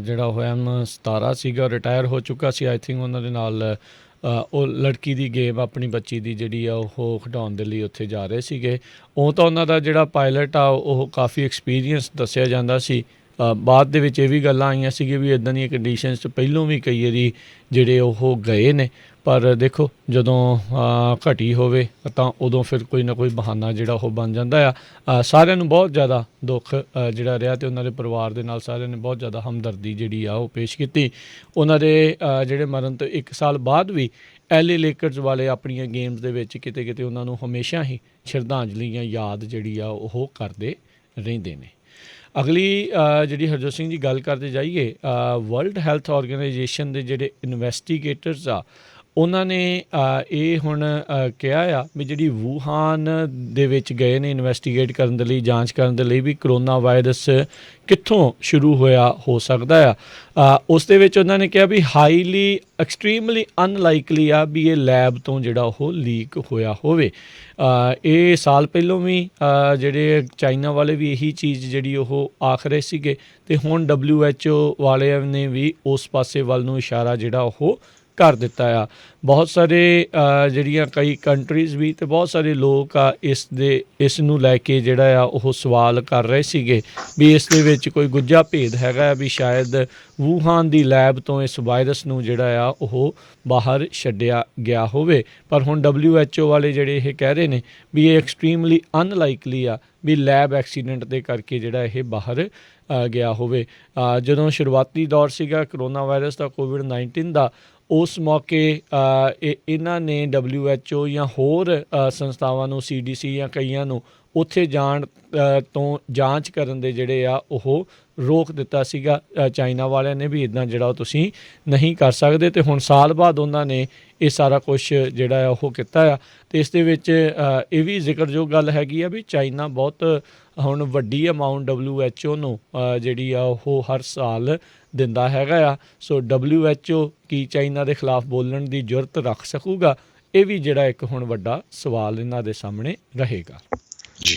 ਜਿਹੜਾ ਹੋਇਆ M17 ਸੀਗਾ, ਰਿਟਾਇਰ ਹੋ ਚੁੱਕਾ ਸੀ ਆਈ ਥਿੰਕ। ਉਹਨਾਂ ਦੇ ਨਾਲ ਉਹ ਲੜਕੀ ਦੀ ਗੇਮ ਆਪਣੀ ਬੱਚੀ ਦੀ ਜਿਹੜੀ ਆ ਉਹ ਖਿਡਾਉਣ ਦੇ ਲਈ ਉੱਥੇ ਜਾ ਰਹੇ ਸੀਗੇ। ਉਹ ਤਾਂ ਉਹਨਾਂ ਦਾ ਜਿਹੜਾ ਪਾਇਲਟ ਆ ਉਹ ਕਾਫੀ ਐਕਸਪੀਰੀਅੰਸ ਦੱਸਿਆ ਜਾਂਦਾ ਸੀ। ਬਾਅਦ ਦੇ ਵਿੱਚ ਇਹ ਵੀ ਗੱਲਾਂ ਆਈਆਂ ਸੀਗੀਆਂ ਵੀ ਇੱਦਾਂ ਦੀਆਂ ਕੰਡੀਸ਼ਨਸ 'ਚ ਪਹਿਲੋਂ ਵੀ ਕਈ ਵਾਰੀ ਜਿਹੜੇ ਉਹ ਗਏ ਨੇ, ਪਰ ਦੇਖੋ ਜਦੋਂ ਘਟੀ ਹੋਵੇ ਤਾਂ ਉਦੋਂ ਫਿਰ ਕੋਈ ਨਾ ਕੋਈ ਬਹਾਨਾ ਜਿਹੜਾ ਉਹ ਬਣ ਜਾਂਦਾ ਆ। ਸਾਰਿਆਂ ਨੂੰ ਬਹੁਤ ਜ਼ਿਆਦਾ ਦੁੱਖ ਜਿਹੜਾ ਰਿਹਾ ਅਤੇ ਉਹਨਾਂ ਦੇ ਪਰਿਵਾਰ ਦੇ ਨਾਲ ਸਾਰਿਆਂ ਨੇ ਬਹੁਤ ਜ਼ਿਆਦਾ ਹਮਦਰਦੀ ਜਿਹੜੀ ਆ ਉਹ ਪੇਸ਼ ਕੀਤੀ। ਉਹਨਾਂ ਦੇ ਜਿਹੜੇ ਮਰਨ ਤੋਂ 1 ਸਾਲ ਬਾਅਦ ਵੀ LA ਲੇਕਰਸ ਵਾਲੇ ਆਪਣੀਆਂ ਗੇਮਸ ਦੇ ਵਿੱਚ ਕਿਤੇ ਕਿਤੇ ਉਹਨਾਂ ਨੂੰ ਹਮੇਸ਼ਾ ਹੀ ਸ਼ਰਧਾਂਜਲੀ ਜਾਂ ਯਾਦ ਜਿਹੜੀ ਆ ਉਹ ਕਰਦੇ ਰਹਿੰਦੇ ਨੇ। ਅਗਲੀ ਜਿਹੜੀ ਹਰਜੋਤ ਸਿੰਘ ਜੀ ਗੱਲ ਕਰਦੇ ਜਾਈਏ, ਵਰਲਡ ਹੈਲਥ ਆਰਗੇਨਾਈਜੇਸ਼ਨ ਦੇ ਜਿਹੜੇ ਇਨਵੈਸਟੀਗੇਟਰਸ ਆ ਉਹਨਾਂ ਨੇ ਇਹ ਹੁਣ ਕਿਹਾ ਆ ਵੀ ਜਿਹੜੀ ਵੂਹਾਨ ਦੇ ਵਿੱਚ ਗਏ ਨੇ ਇਨਵੈਸਟੀਗੇਟ ਕਰਨ ਦੇ ਲਈ, ਜਾਂਚ ਕਰਨ ਦੇ ਲਈ ਵੀ ਕਰੋਨਾ ਵਾਇਰਸ ਕਿੱਥੋਂ ਸ਼ੁਰੂ ਹੋਇਆ ਹੋ ਸਕਦਾ ਆ। ਉਸ ਦੇ ਵਿੱਚ ਉਹਨਾਂ ਨੇ ਕਿਹਾ ਵੀ ਹਾਈਲੀ ਐਕਸਟ੍ਰੀਮਲੀ ਅਨਲਾਈਕਲੀ ਆ ਵੀ ਇਹ ਲੈਬ ਤੋਂ ਜਿਹੜਾ ਉਹ ਲੀਕ ਹੋਇਆ ਹੋਵੇ। ਇਹ ਸਾਲ ਪਹਿਲੋਂ ਵੀ ਜਿਹੜੇ ਚਾਈਨਾ ਵਾਲੇ ਵੀ ਇਹੀ ਚੀਜ਼ ਜਿਹੜੀ ਉਹ ਆਖ ਰਹੇ ਸੀਗੇ, ਅਤੇ ਹੁਣ WHO ਵਾਲਿਆਂ ਨੇ ਵੀ ਉਸ ਪਾਸੇ ਵੱਲ ਨੂੰ ਇਸ਼ਾਰਾ ਜਿਹੜਾ ਉਹ ਕਰ ਦਿੱਤਾ ਆ। ਬਹੁਤ ਸਾਰੇ ਜਿਹੜੀਆਂ ਕਈ ਕੰਟਰੀਜ਼ ਵੀ ਅਤੇ ਬਹੁਤ ਸਾਰੇ ਲੋਕ ਆ ਇਸ ਨੂੰ ਲੈ ਕੇ ਜਿਹੜਾ ਆ ਉਹ ਸਵਾਲ ਕਰ ਰਹੇ ਸੀਗੇ ਵੀ ਇਸ ਦੇ ਵਿੱਚ ਕੋਈ ਗੁੱਝਾ ਭੇਦ ਹੈਗਾ ਵੀ ਸ਼ਾਇਦ ਵੂਹਾਨ ਦੀ ਲੈਬ ਤੋਂ ਇਸ ਵਾਇਰਸ ਨੂੰ ਜਿਹੜਾ ਆ ਉਹ ਬਾਹਰ ਛੱਡਿਆ ਗਿਆ ਹੋਵੇ। ਪਰ ਹੁਣ WHO ਵਾਲੇ ਜਿਹੜੇ ਇਹ ਕਹਿ ਰਹੇ ਨੇ ਵੀ ਇਹ ਐਕਸਟ੍ਰੀਮਲੀ ਅਨਲਾਈਕਲੀ ਆ ਵੀ ਲੈਬ ਐਕਸੀਡੈਂਟ ਦੇ ਕਰਕੇ ਜਿਹੜਾ ਇਹ ਬਾਹਰ ਗਿਆ ਹੋਵੇ। ਜਦੋਂ ਸ਼ੁਰੂਆਤੀ ਦੌਰ ਸੀਗਾ ਕਰੋਨਾ ਵਾਇਰਸ ਦਾ, COVID-19 ਦਾ, ਉਸ ਮੌਕੇ ਇਹਨਾਂ ਨੇ WHO ਜਾਂ ਹੋਰ ਸੰਸਥਾਵਾਂ ਨੂੰ, CDC ਜਾਂ ਕਈਆਂ ਨੂੰ ਉੱਥੇ ਜਾਣ ਤੋਂ ਜਾਂਚ ਕਰਨ ਦੇ ਜਿਹੜੇ ਆ ਉਹ ਰੋਕ ਦਿੱਤਾ ਸੀਗਾ। ਚਾਈਨਾ ਵਾਲਿਆਂ ਨੇ ਵੀ ਇੱਦਾਂ ਜਿਹੜਾ ਤੁਸੀਂ ਨਹੀਂ ਕਰ ਸਕਦੇ, ਅਤੇ ਹੁਣ ਸਾਲ ਬਾਅਦ ਉਹਨਾਂ ਨੇ ਇਹ ਸਾਰਾ ਕੁਛ ਜਿਹੜਾ ਆ ਉਹ ਕੀਤਾ ਆ। ਅਤੇ ਇਸ ਦੇ ਵਿੱਚ ਇਹ ਵੀ ਜ਼ਿਕਰਯੋਗ ਗੱਲ ਹੈਗੀ ਆ ਵੀ ਚਾਈਨਾ ਬਹੁਤ ਹੁਣ ਵੱਡੀ ਅਮਾਊਂਟ WHO ਨੂੰ ਜਿਹੜੀ ਆ ਉਹ ਹਰ ਸਾਲ ਦਿੰਦਾ ਹੈਗਾ ਆ। ਸੋ WHO ਕੀ ਚਾਈਨਾ ਦੇ ਖਿਲਾਫ ਬੋਲਣ ਦੀ ਜੁਰਤ ਰੱਖ ਸਕੂਗਾ? ਇਹ ਵੀ ਜਿਹੜਾ ਇੱਕ ਹੁਣ ਵੱਡਾ ਸਵਾਲ ਇਹਨਾਂ ਦੇ ਸਾਹਮਣੇ ਰਹੇਗਾ। ਜੀ,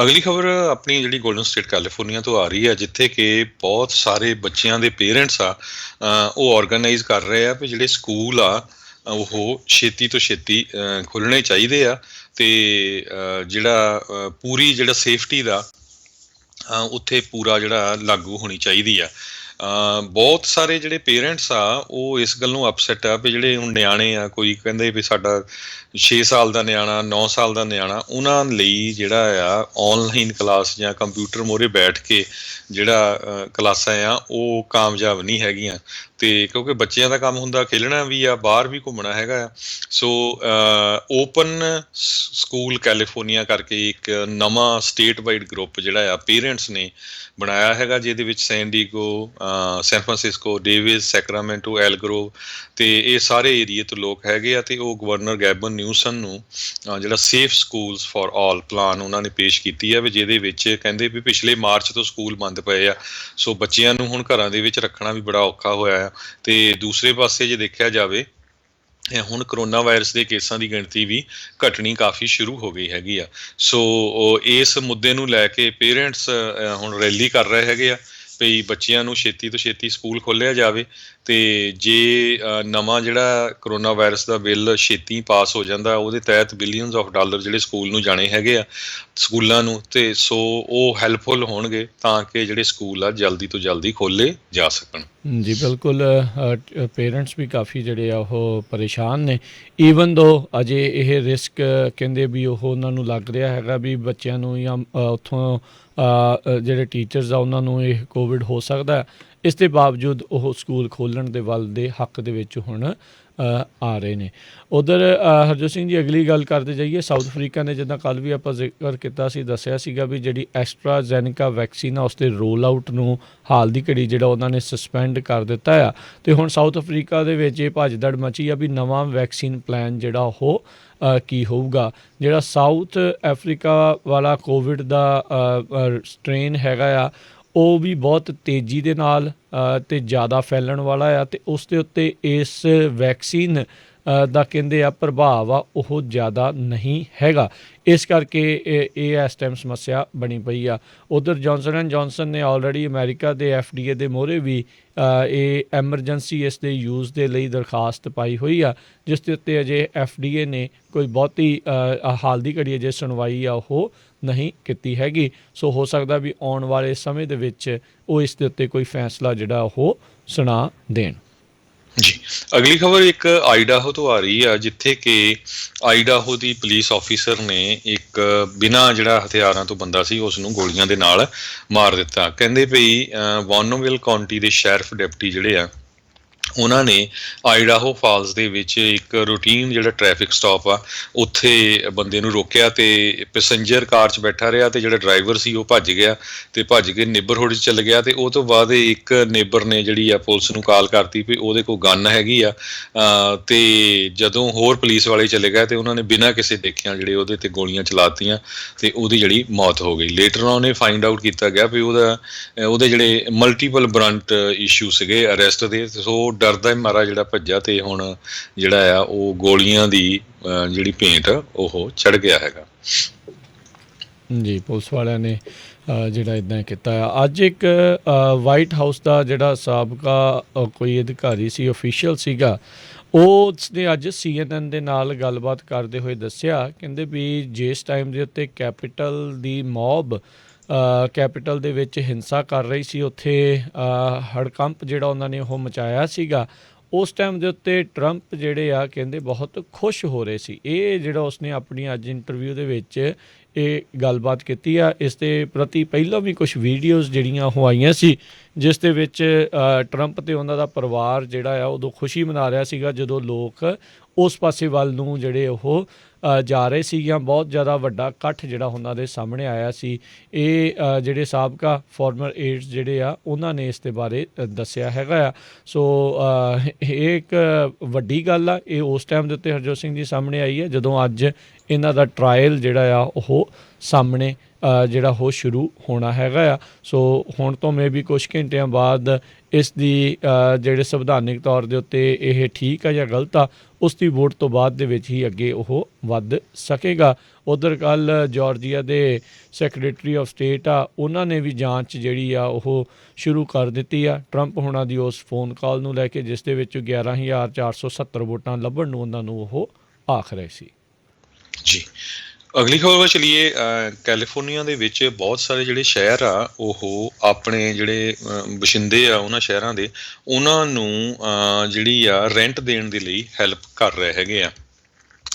ਅਗਲੀ ਖਬਰ ਆਪਣੀ ਜਿਹੜੀ ਗੋਲਡਨ ਸਟੇਟ ਕੈਲੀਫੋਰਨੀਆ ਤੋਂ ਆ ਰਹੀ ਹੈ, ਜਿੱਥੇ ਕਿ ਬਹੁਤ ਸਾਰੇ ਬੱਚਿਆਂ ਦੇ ਪੇਰੈਂਟਸ ਆ ਉਹ ਔਰਗੇਨਾਈਜ਼ ਕਰ ਰਹੇ ਆ ਵੀ ਜਿਹੜੇ ਸਕੂਲ ਆ ਉਹ ਛੇਤੀ ਤੋਂ ਛੇਤੀ ਖੁੱਲ੍ਹਣੇ ਚਾਹੀਦੇ ਆ, ਅਤੇ ਜਿਹੜਾ ਪੂਰੀ ਜਿਹੜਾ ਸੇਫਟੀ ਦਾ ਉੱਥੇ ਪੂਰਾ ਜਿਹੜਾ ਲਾਗੂ ਹੋਣੀ ਚਾਹੀਦੀ ਆ। ਬਹੁਤ ਸਾਰੇ ਜਿਹੜੇ ਪੇਰੈਂਟਸ ਆ ਉਹ ਇਸ ਗੱਲ ਨੂੰ ਅਪਸੈਟ ਆ ਵੀ ਜਿਹੜੇ ਹੁਣ ਨਿਆਣੇ ਆ, ਕੋਈ ਕਹਿੰਦੇ ਵੀ ਸਾਡਾ 6 ਸਾਲ ਦਾ ਨਿਆਣਾ, 9 ਸਾਲ ਦਾ ਨਿਆਣਾ, ਉਹਨਾਂ ਲਈ ਜਿਹੜਾ ਆ ਔਨਲਾਈਨ ਕਲਾਸ ਜਾਂ ਕੰਪਿਊਟਰ ਮੂਹਰੇ ਬੈਠ ਕੇ ਜਿਹੜਾ ਕਲਾਸਾਂ ਆ ਉਹ ਕਾਮਯਾਬ ਨਹੀਂ ਹੈਗੀਆਂ। ਅਤੇ ਕਿਉਂਕਿ ਬੱਚਿਆਂ ਦਾ ਕੰਮ ਹੁੰਦਾ ਖੇਲਣਾ ਵੀ ਆ, ਬਾਹਰ ਵੀ ਘੁੰਮਣਾ ਹੈਗਾ ਆ। ਸੋ ਓਪਨ ਸਕੂਲ ਕੈਲੀਫੋਰਨੀਆ ਕਰਕੇ ਇੱਕ ਨਵਾਂ ਸਟੇਟ ਵਾਈਡ ਗਰੁੱਪ ਜਿਹੜਾ ਆ ਪੇਰੈਂਟਸ ਨੇ ਬਣਾਇਆ ਹੈਗਾ, ਜਿਹਦੇ ਵਿੱਚ ਸੈਨ ਡੀਗੋ, ਸੈਨ ਫਰਾਂਸਿਸਕੋ, ਡੇਵਿਸ, ਸੈਕਰਾਮੈਂਟੋ, ਐਲਗਰੋਵ ਅਤੇ ਇਹ ਸਾਰੇ ਏਰੀਏ ਤੋਂ ਲੋਕ ਹੈਗੇ ਆ। ਅਤੇ ਉਹ ਗਵਰਨਰ ਗੈਬਨ ਨਿਊਸਨ ਨੂੰ ਜਿਹੜਾ safe schools for all plan ਉਹਨਾਂ ਨੇ ਪੇਸ਼ ਕੀਤੀ ਹੈ, ਵੀ ਜਿਹਦੇ ਵਿੱਚ ਕਹਿੰਦੇ ਵੀ ਪਿਛਲੇ ਮਾਰਚ ਤੋਂ ਸਕੂਲ ਬੰਦ ਪਏ ਆ, ਸੋ ਬੱਚਿਆਂ ਨੂੰ ਹੁਣ ਘਰਾਂ ਦੇ ਵਿੱਚ ਰੱਖਣਾ ਵੀ ਬੜਾ ਔਖਾ ਹੋਇਆ ਆ। ਅਤੇ ਦੂਸਰੇ ਪਾਸੇ ਜੇ ਦੇਖਿਆ ਜਾਵੇ ਹੁਣ ਕਰੋਨਾ ਵਾਇਰਸ ਦੇ ਕੇਸਾਂ ਦੀ ਗਿਣਤੀ ਵੀ ਘਟਣੀ ਕਾਫੀ ਸ਼ੁਰੂ ਹੋ ਗਈ ਹੈਗੀ ਆ। ਸੋ ਇਸ ਮੁੱਦੇ ਨੂੰ ਲੈ ਕੇ ਪੇਰੈਂਟਸ ਹੁਣ ਰੈਲੀ ਕਰ ਰਹੇ ਹੈਗੇ ਆ ਵੀ ਬੱਚਿਆਂ ਨੂੰ ਛੇਤੀ ਤੋਂ ਛੇਤੀ ਸਕੂਲ ਖੋਲ੍ਹਿਆ ਜਾਵੇ, ਅਤੇ ਜੇ ਨਵਾਂ ਜਿਹੜਾ ਕਰੋਨਾ ਵਾਇਰਸ ਦਾ ਬਿੱਲ ਛੇਤੀ ਪਾਸ ਹੋ ਜਾਂਦਾ, ਉਹਦੇ ਤਹਿਤ ਬਿਲੀਅਨਸ ਆਫ ਡਾਲਰ ਜਿਹੜੇ ਸਕੂਲ ਨੂੰ ਜਾਣੇ ਹੈਗੇ ਆ, ਸਕੂਲਾਂ ਨੂੰ, ਅਤੇ ਸੋ ਉਹ ਹੈਲਪਫੁਲ ਹੋਣਗੇ ਤਾਂ ਕਿ ਜਿਹੜੇ ਸਕੂਲ ਆ ਜਲਦੀ ਤੋਂ ਜਲਦੀ ਖੋਲ੍ਹੇ ਜਾ ਸਕਣ। ਜੀ ਬਿਲਕੁਲ, ਪੇਰੈਂਟਸ ਵੀ ਕਾਫੀ ਜਿਹੜੇ ਆ ਉਹ ਪਰੇਸ਼ਾਨ ਨੇ, ਈਵਨ ਦੋ ਅਜੇ ਇਹ ਰਿਸਕ ਕਹਿੰਦੇ ਵੀ ਉਹ ਉਹਨਾਂ ਨੂੰ ਲੱਗ ਰਿਹਾ ਹੈਗਾ ਵੀ ਬੱਚਿਆਂ ਨੂੰ ਜਾਂ ਉੱਥੋਂ ਜਿਹੜੇ ਟੀਚਰਸ ਆ ਉਹਨਾਂ ਨੂੰ ਇਹ ਕੋਵਿਡ ਹੋ ਸਕਦਾ। ਇਸ ਦੇ ਬਾਵਜੂਦ ਉਹ ਸਕੂਲ ਖੋਲ੍ਹਣ ਦੇ ਵੱਲ ਦੇ ਹੱਕ ਦੇ ਵਿੱਚ ਹੁਣ ਆ ਰਹੇ ਨੇ। ਉੱਧਰ ਹਰਜੋਤ ਸਿੰਘ ਜੀ, ਅਗਲੀ ਗੱਲ ਕਰਦੇ ਜਾਈਏ, ਸਾਊਥ ਅਫਰੀਕਾ ਨੇ ਜਿੱਦਾਂ ਕੱਲ੍ਹ ਵੀ ਆਪਾਂ ਜ਼ਿਕਰ ਕੀਤਾ ਸੀ, ਦੱਸਿਆ ਸੀਗਾ ਵੀ ਜਿਹੜੀ ਐਸਟਰਾਜ਼ੈਨੇਕਾ ਵੈਕਸੀਨ ਆ ਉਸ ਦੇ ਰੋਲ ਆਊਟ ਨੂੰ ਹਾਲ ਦੀ ਘੜੀ ਜਿਹੜਾ ਉਹਨਾਂ ਨੇ ਸਸਪੈਂਡ ਕਰ ਦਿੱਤਾ ਆ। ਅਤੇ ਹੁਣ ਸਾਊਥ ਅਫਰੀਕਾ ਦੇ ਵਿੱਚ ਇਹ ਭੱਜ ਦੜ ਮਚੀ ਆ ਵੀ ਨਵਾਂ ਵੈਕਸੀਨ ਪਲਾਨ ਜਿਹੜਾ ਉਹ ਕੀ ਹੋਊਗਾ। ਜਿਹੜਾ ਸਾਊਥ ਅਫਰੀਕਾ ਵਾਲਾ ਕੋਵਿਡ ਦਾ ਸਟ੍ਰੇਨ ਹੈਗਾ ਆ ਉਹ ਵੀ ਬਹੁਤ ਤੇਜ਼ੀ ਦੇ ਨਾਲ ਅਤੇ ਜ਼ਿਆਦਾ ਫੈਲਣ ਵਾਲਾ ਆ, ਅਤੇ ਉਸ ਦੇ ਉੱਤੇ ਇਸ ਵੈਕਸੀਨ ਦਾ ਕਹਿੰਦੇ ਆ ਪ੍ਰਭਾਵ ਆ ਉਹ ਜ਼ਿਆਦਾ ਨਹੀਂ ਹੈਗਾ। ਇਸ ਕਰਕੇ ਇਹ ਇਸ ਟਾਈਮ ਸਮੱਸਿਆ ਬਣੀ ਪਈ ਆ। ਉੱਧਰ ਜੌਨਸਨ ਨੇ ਆਲਰੇਡੀ ਅਮਰੀਕਾ ਦੇ FDA ਦੇ ਮੂਹਰੇ ਵੀ ਇਹ ਐਮਰਜੈਂਸੀ ਇਸ ਦੇ ਯੂਜ਼ ਦੇ ਲਈ ਦਰਖਾਸਤ ਪਾਈ ਹੋਈ ਆ, ਜਿਸ ਦੇ ਉੱਤੇ ਅਜੇ FDA ਨੇ ਕੋਈ ਬਹੁਤੀ ਹਾਲ ਦੀ ਘੜੀ ਅਜੇ ਸੁਣਵਾਈ ਆ ਉਹ ਨਹੀਂ ਕੀਤੀ ਹੈਗੀ। ਸੋ ਹੋ ਸਕਦਾ ਵੀ ਆਉਣ ਵਾਲੇ ਸਮੇਂ ਦੇ ਵਿੱਚ ਉਹ ਇਸ ਦੇ ਉੱਤੇ ਕੋਈ ਫੈਸਲਾ ਜਿਹੜਾ ਉਹ ਸੁਣਾ ਦੇਣ। ਜੀ, ਅਗਲੀ ਖਬਰ ਇੱਕ ਆਈਡਾਹੋ ਤੋਂ ਆ ਰਹੀ ਆ, ਜਿੱਥੇ ਕਿ ਆਈਡਾਹੋ ਦੀ ਪੁਲਿਸ ਆਫੀਸਰ ਨੇ ਇੱਕ ਬਿਨਾਂ ਜਿਹੜਾ ਹਥਿਆਰਾਂ ਤੋਂ ਬੰਦਾ ਸੀ ਉਸ ਨੂੰ ਗੋਲੀਆਂ ਦੇ ਨਾਲ ਮਾਰ ਦਿੱਤਾ। ਕਹਿੰਦੇ ਵੀ ਵਾਰਨੋਵਿਲ ਕਾਉਂਟੀ ਦੇ ਸ਼ੈਰਿਫ ਡਿਪਟੀ ਜਿਹੜੇ ਆ ਉਹਨਾਂ ਨੇ ਆਈਡਾਹੋ ਫਾਲਸ ਦੇ ਵਿੱਚ ਇੱਕ ਰੂਟੀਨ ਜਿਹੜਾ ਟ੍ਰੈਫਿਕ ਸਟਾਪ ਆ ਉੱਥੇ ਬੰਦੇ ਨੂੰ ਰੋਕਿਆ ਤੇ ਪੈਸੇਂਜਰ ਕਾਰ 'ਚ ਬੈਠਾ ਰਿਹਾ ਤੇ ਜਿਹੜਾ ਡਰਾਈਵਰ ਸੀ ਉਹ ਭੱਜ ਗਿਆ ਤੇ ਭੱਜ ਕੇ ਨੇਬਰਹੁੱਡ 'ਚ ਚੱਲ ਗਿਆ ਤੇ ਉਹ ਤੋਂ ਬਾਅਦ ਇੱਕ ਨੇਬਰ ਨੇ ਜਿਹੜੀ ਆ ਪੁਲਿਸ ਨੂੰ ਕਾਲ ਕਰਤੀ ਵੀ ਉਹਦੇ ਕੋਲ ਗਨ ਹੈਗੀ ਆ ਤੇ ਜਦੋਂ ਹੋਰ ਪੁਲਿਸ ਵਾਲੇ ਚਲੇ ਗਏ ਤੇ ਉਹਨਾਂ ਨੇ ਬਿਨਾਂ ਕਿਸੇ ਦੇਖਿਆ ਜਿਹੜੇ ਉਹਦੇ ਤੇ ਗੋਲੀਆਂ ਚਲਾਤੀਆਂ ਤੇ ਉਹਦੀ ਜਿਹੜੀ ਮੌਤ ਹੋ ਗਈ। ਲੇਟਰ ਉਹਨੇ ਫਾਈਂਡ ਆਊਟ ਕੀਤਾ ਗਿਆ ਵੀ ਉਹਦੇ ਜਿਹੜੇ ਮਲਟੀਪਲ ਬਰੰਟ ਇਸ਼ੂ ਸੀਗੇ ਅਰੈਸਟ ਦੇ, ਸੋ ਡਰਦਾ ਮਾਰਾ ਜਿਹੜਾ ਭੱਜਾ ਤੇ ਹੁਣ ਜਿਹੜਾ ਆ ਉਹ ਗੋਲੀਆਂ ਦੀ ਜਿਹੜੀ ਭੇਂਟ ਉਹ ਚੜ ਗਿਆ ਹੈਗਾ। ਜੀ ਪੁਲਿਸ ਵਾਲਿਆਂ ਨੇ ਜਿਹੜਾ ਇੱਦਾਂ ਕੀਤਾ ਆ। ਅੱਜ ਇੱਕ ਵਾਈਟ ਹਾਊਸ ਦਾ ਜਿਹੜਾ ਸਾਬਕਾ ਕੋਈ ਅਧਿਕਾਰੀ ਸੀ, ਅਫੀਸ਼ੀਅਲ ਸੀਗਾ, ਉਸਨੇ ਅੱਜ CNN ਦੇ ਨਾਲ ਗੱਲਬਾਤ ਕਰਦੇ ਹੋਏ ਦੱਸਿਆ, ਕਹਿੰਦੇ ਵੀ ਜਿਸ ਟਾਈਮ ਦੇ ਉੱਤੇ ਕੈਪੀਟਲ ਦੀ ਮੌਬ ਕੈਪੀਟਲ ਦੇ ਵਿੱਚ ਹਿੰਸਾ ਕਰ ਰਹੀ ਸੀ, ਉੱਥੇ ਹੜਕੰਪ ਜਿਹੜਾ ਉਹਨਾਂ ਨੇ ਉਹ ਮਚਾਇਆ ਸੀਗਾ, ਉਸ ਟਾਈਮ ਦੇ ਉੱਤੇ ਟਰੰਪ ਜਿਹੜੇ ਆ ਕਹਿੰਦੇ ਬਹੁਤ ਖੁਸ਼ ਹੋ ਰਹੇ ਸੀ। ਇਹ ਜਿਹੜਾ ਉਸਨੇ ਆਪਣੀ ਅੱਜ ਇੰਟਰਵਿਊ ਦੇ ਵਿੱਚ ਇਹ ਗੱਲਬਾਤ ਕੀਤੀ ਆ। ਇਸ ਦੇ ਪ੍ਰਤੀ ਪਹਿਲਾਂ ਵੀ ਕੁਛ ਵੀਡੀਓਜ਼ ਜਿਹੜੀਆਂ ਉਹ ਆਈਆਂ ਸੀ ਜਿਸ ਦੇ ਵਿੱਚ ਟਰੰਪ ਅਤੇ ਉਹਨਾਂ ਦਾ ਪਰਿਵਾਰ ਜਿਹੜਾ ਆ ਉਦੋਂ ਖੁਸ਼ੀ ਮਨਾ ਰਿਹਾ ਸੀਗਾ ਜਦੋਂ ਲੋਕ ਉਸ ਪਾਸੇ ਵੱਲ ਨੂੰ ਜਿਹੜੇ ਉਹ ਜਾ ਰਹੇ ਸੀ ਜਾਂ ਬਹੁਤ ਜ਼ਿਆਦਾ ਵੱਡਾ ਇਕੱਠ ਜਿਹੜਾ ਉਹਨਾਂ ਦੇ ਸਾਹਮਣੇ ਆਇਆ ਸੀ। ਇਹ ਜਿਹੜੇ ਸਾਬਕਾ ਫਾਰਮਰ ਏਡਸ ਜਿਹੜੇ ਆ ਉਹਨਾਂ ਨੇ ਇਸ ਦੇ ਬਾਰੇ ਦੱਸਿਆ ਹੈਗਾ ਆ। ਸੋ ਇਹ ਇੱਕ ਵੱਡੀ ਗੱਲ ਆ। ਇਹ ਉਸ ਟਾਈਮ ਦੇ ਉੱਤੇ ਹਰਜੋਤ ਸਿੰਘ ਜੀ ਸਾਹਮਣੇ ਆਈ ਹੈ ਜਦੋਂ ਅੱਜ ਇਹਨਾਂ ਦਾ ਟਰਾਇਲ ਜਿਹੜਾ ਆ ਉਹ ਸਾਹਮਣੇ ਜਿਹੜਾ ਉਹ ਸ਼ੁਰੂ ਹੋਣਾ ਹੈਗਾ ਆ। ਸੋ ਹੁਣ ਤੋਂ ਮੇ ਵੀ ਕੁਛ ਘੰਟਿਆਂ ਬਾਅਦ ਇਸ ਦੀ ਜਿਹੜੇ ਸੰਵਿਧਾਨਿਕ ਤੌਰ ਦੇ ਉੱਤੇ ਇਹ ਠੀਕ ਆ ਜਾਂ ਗਲਤ ਆ, ਉਸ ਦੀ ਵੋਟ ਤੋਂ ਬਾਅਦ ਦੇ ਵਿੱਚ ਹੀ ਅੱਗੇ ਉਹ ਵੱਧ ਸਕੇਗਾ। ਉੱਧਰ ਕੱਲ੍ਹ ਜਾਰਜੀਆ ਦੇ ਸੈਕਟਰੀ ਆਫ ਸਟੇਟ ਆ, ਉਹਨਾਂ ਨੇ ਵੀ ਜਾਂਚ ਜਿਹੜੀ ਆ ਉਹ ਸ਼ੁਰੂ ਕਰ ਦਿੱਤੀ ਆ ਟਰੰਪ ਹੋਣਾ ਦੀ ਉਸ ਫੋਨ ਕਾਲ ਨੂੰ ਲੈ ਕੇ, ਜਿਸ ਦੇ ਵਿੱਚ 11,470 ਵੋਟਾਂ ਲੱਭਣ ਨੂੰ ਉਹਨਾਂ ਨੂੰ ਉਹ ਆਖ ਰਹੇ ਸੀ। ਜੀ ਅਗਲੀ ਖਬਰ ਵੱਲ ਚਲੀਏ। ਕੈਲੀਫੋਰਨੀਆ ਦੇ ਵਿੱਚ ਬਹੁਤ ਸਾਰੇ ਜਿਹੜੇ ਸ਼ਹਿਰ ਆ ਉਹ ਆਪਣੇ ਜਿਹੜੇ ਵਸਿੰਦੇ ਆ ਉਹਨਾਂ ਸ਼ਹਿਰਾਂ ਦੇ, ਉਹਨਾਂ ਨੂੰ ਜਿਹੜੀ ਆ ਰੈਂਟ ਦੇਣ ਦੇ ਲਈ ਹੈਲਪ ਕਰ ਰਹੇ ਹੈਗੇ ਆ।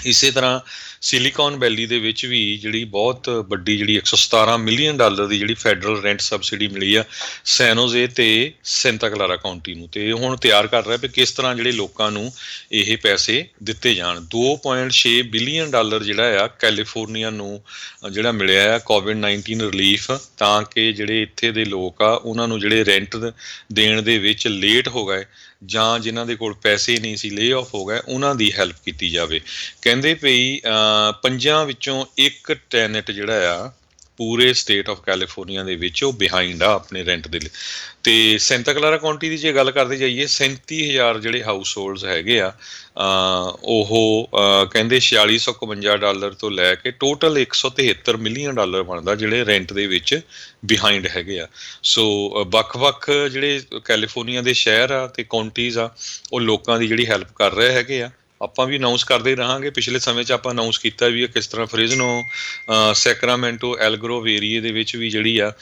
ਇਸੇ ਤਰ੍ਹਾਂ ਸਿਲੀਕਨ ਵੈਲੀ ਦੇ ਵਿੱਚ ਵੀ ਜਿਹੜੀ ਬਹੁਤ ਵੱਡੀ ਜਿਹੜੀ $117 ਮਿਲੀਅਨ ਦੀ ਜਿਹੜੀ ਫੈਡਰਲ ਰੈਂਟ ਸਬਸਿਡੀ ਮਿਲੀ ਆ ਸੈਨੋਜ਼ੇ ਤੇ ਸੈਂਟਾ ਕਲਾਰਾ ਕਾਉਂਟੀ ਨੂੰ, ਤੇ ਹੁਣ ਤਿਆਰ ਕਰ ਰਿਹਾ ਵੀ ਕਿਸ ਤਰ੍ਹਾਂ ਜਿਹੜੇ ਲੋਕਾਂ ਨੂੰ ਇਹ ਪੈਸੇ ਦਿੱਤੇ ਜਾਣ। $2.6 ਬਿਲੀਅਨ ਜਿਹੜਾ ਆ ਕੈਲੀਫੋਰਨੀਆ ਨੂੰ ਜਿਹੜਾ ਮਿਲਿਆ ਆ ਕੋਵਿਡ-19 ਰਿਲੀਫ, ਤਾਂ ਕਿ ਜਿਹੜੇ ਇੱਥੇ ਦੇ ਲੋਕ ਆ ਉਹਨਾਂ ਨੂੰ ਜਿਹੜੇ ਰੈਂਟ ਦੇਣ ਦੇ ਵਿੱਚ ਲੇਟ ਹੋ ਗਏ ਜਾਂ ਜਿਨ੍ਹਾਂ ਦੇ ਕੋਲ ਪੈਸੇ ਨਹੀਂ ਸੀ, ਲੇ ਆਫ ਹੋ ਗਏ, ਉਹਨਾਂ ਦੀ ਹੈਲਪ ਕੀਤੀ ਜਾਵੇ। ਕਹਿੰਦੇ ਪਈ 5 ਵਿੱਚੋਂ ਇੱਕ ਟੈਨੈਂਟ ਜਿਹੜਾ ਆ ਪੂਰੇ ਸਟੇਟ ਆਫ ਕੈਲੀਫੋਰਨੀਆ ਦੇ ਵਿੱਚ ਉਹ ਬਿਹਾਈਂਡ ਆ ਆਪਣੇ ਰੈਂਟ ਦੇ ਲਈ। ਤੇ ਸੈਂਟਾ ਕਲਾਰਾ ਕਾਉਂਟੀ ਦੀ ਜੇ ਗੱਲ ਕਰਦੇ ਜਾਈਏ 37,000 ਜਿਹੜੇ ਹਾਊਸ ਹੋਲਡਸ ਹੈਗੇ ਆ, ਉਹ ਕਹਿੰਦੇ $4,652 ਤੋਂ ਲੈ ਕੇ ਟੋਟਲ $173 ਮਿਲੀਅਨ ਬਣਦਾ ਜਿਹੜੇ ਰੈਂਟ ਦੇ ਵਿੱਚ ਬਿਹਾਈਂਡ ਹੈਗੇ ਆ। ਸੋ ਵੱਖ-ਵੱਖ ਜਿਹੜੇ ਕੈਲੀਫੋਰਨੀਆ ਦੇ ਸ਼ਹਿਰ ਆ ਤੇ ਕਾਉਂਟੀਜ਼ ਆ ਉਹ ਲੋਕਾਂ ਦੀ ਜਿਹੜੀ ਹੈਲਪ ਕਰ ਰਹੇ ਹੈਗੇ ਆ। ਆਪਾਂ ਵੀ ਅਨਾਊਂਸ ਕਰਦੇ ਰਹਾਂਗੇ। ਪਿਛਲੇ ਸਮੇਂ 'ਚ ਆਪਾਂ ਅਨਾਊਂਸ ਕੀਤਾ ਵੀ ਕਿਸ ਤਰ੍ਹਾਂ ਫ੍ਰੇਜ਼ਨੋ, ਸੈਕਰਾਮੈਂਟੋ, ਐਲਗਰੋਵ ਏਰੀਏ ਦੇ ਵਿੱਚ ਵੀ ਜਿਹੜੀ ਆ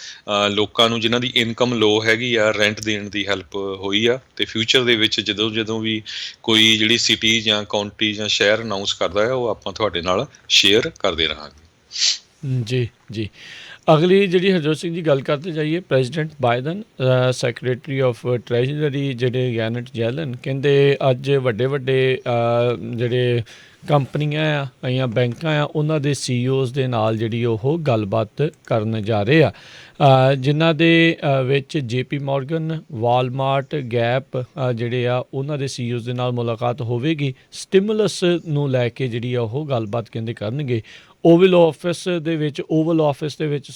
ਲੋਕਾਂ ਨੂੰ ਜਿਨ੍ਹਾਂ ਦੀ ਇਨਕਮ ਲੋ ਹੈਗੀ ਆ ਰੈਂਟ ਦੇਣ ਦੀ ਹੈਲਪ ਹੋਈ ਆ। ਤੇ ਫਿਊਚਰ ਦੇ ਵਿੱਚ ਜਦੋਂ ਵੀ ਕੋਈ ਜਿਹੜੀ ਸਿਟੀ ਜਾਂ ਕਾਉਂਟੀ ਜਾਂ ਸ਼ਹਿਰ ਅਨਾਊਂਸ ਕਰਦਾ ਹੈ ਉਹ ਆਪਾਂ ਤੁਹਾਡੇ ਨਾਲ ਸ਼ੇਅਰ ਕਰਦੇ ਰਹਾਂਗੇ। ਜੀ ਜੀ ਅਗਲੀ ਜਿਹੜੀ ਹਰਜੋਤ ਸਿੰਘ ਜੀ ਗੱਲ ਕਰਦੇ ਜਾਈਏ, president Biden, secretary of treasury ਜਿਹੜੇ ਜੈਨਟ ਜੈਲਨ, ਕਹਿੰਦੇ ਅੱਜ ਵੱਡੇ ਜਿਹੜੇ ਕੰਪਨੀਆਂ ਆ ਜਾਂ ਬੈਂਕਾਂ ਆ ਉਹਨਾਂ ਦੇ CEOs ਦੇ ਨਾਲ ਜਿਹੜੀ ਉਹ ਗੱਲਬਾਤ ਕਰਨ ਜਾ ਰਹੇ ਆ, ਜਿਨ੍ਹਾਂ ਦੇ ਵਿੱਚ JP ਮੋਰਗਨ, ਵਾਲਮਾਰਟ, ਗੈਪ ਜਿਹੜੇ ਆ ਉਹਨਾਂ ਦੇ CEOs ਦੇ ਨਾਲ ਮੁਲਾਕਾਤ ਹੋਵੇਗੀ। ਸਟਿਮੂਲਸ ਨੂੰ ਲੈ ਕੇ ਜਿਹੜੀ ਆ ਉਹ ਗੱਲਬਾਤ ਕਹਿੰਦੇ ਕਰਨਗੇ। ਓਵਲ ਆਫਿਸ ਦੇ ਵਿੱਚ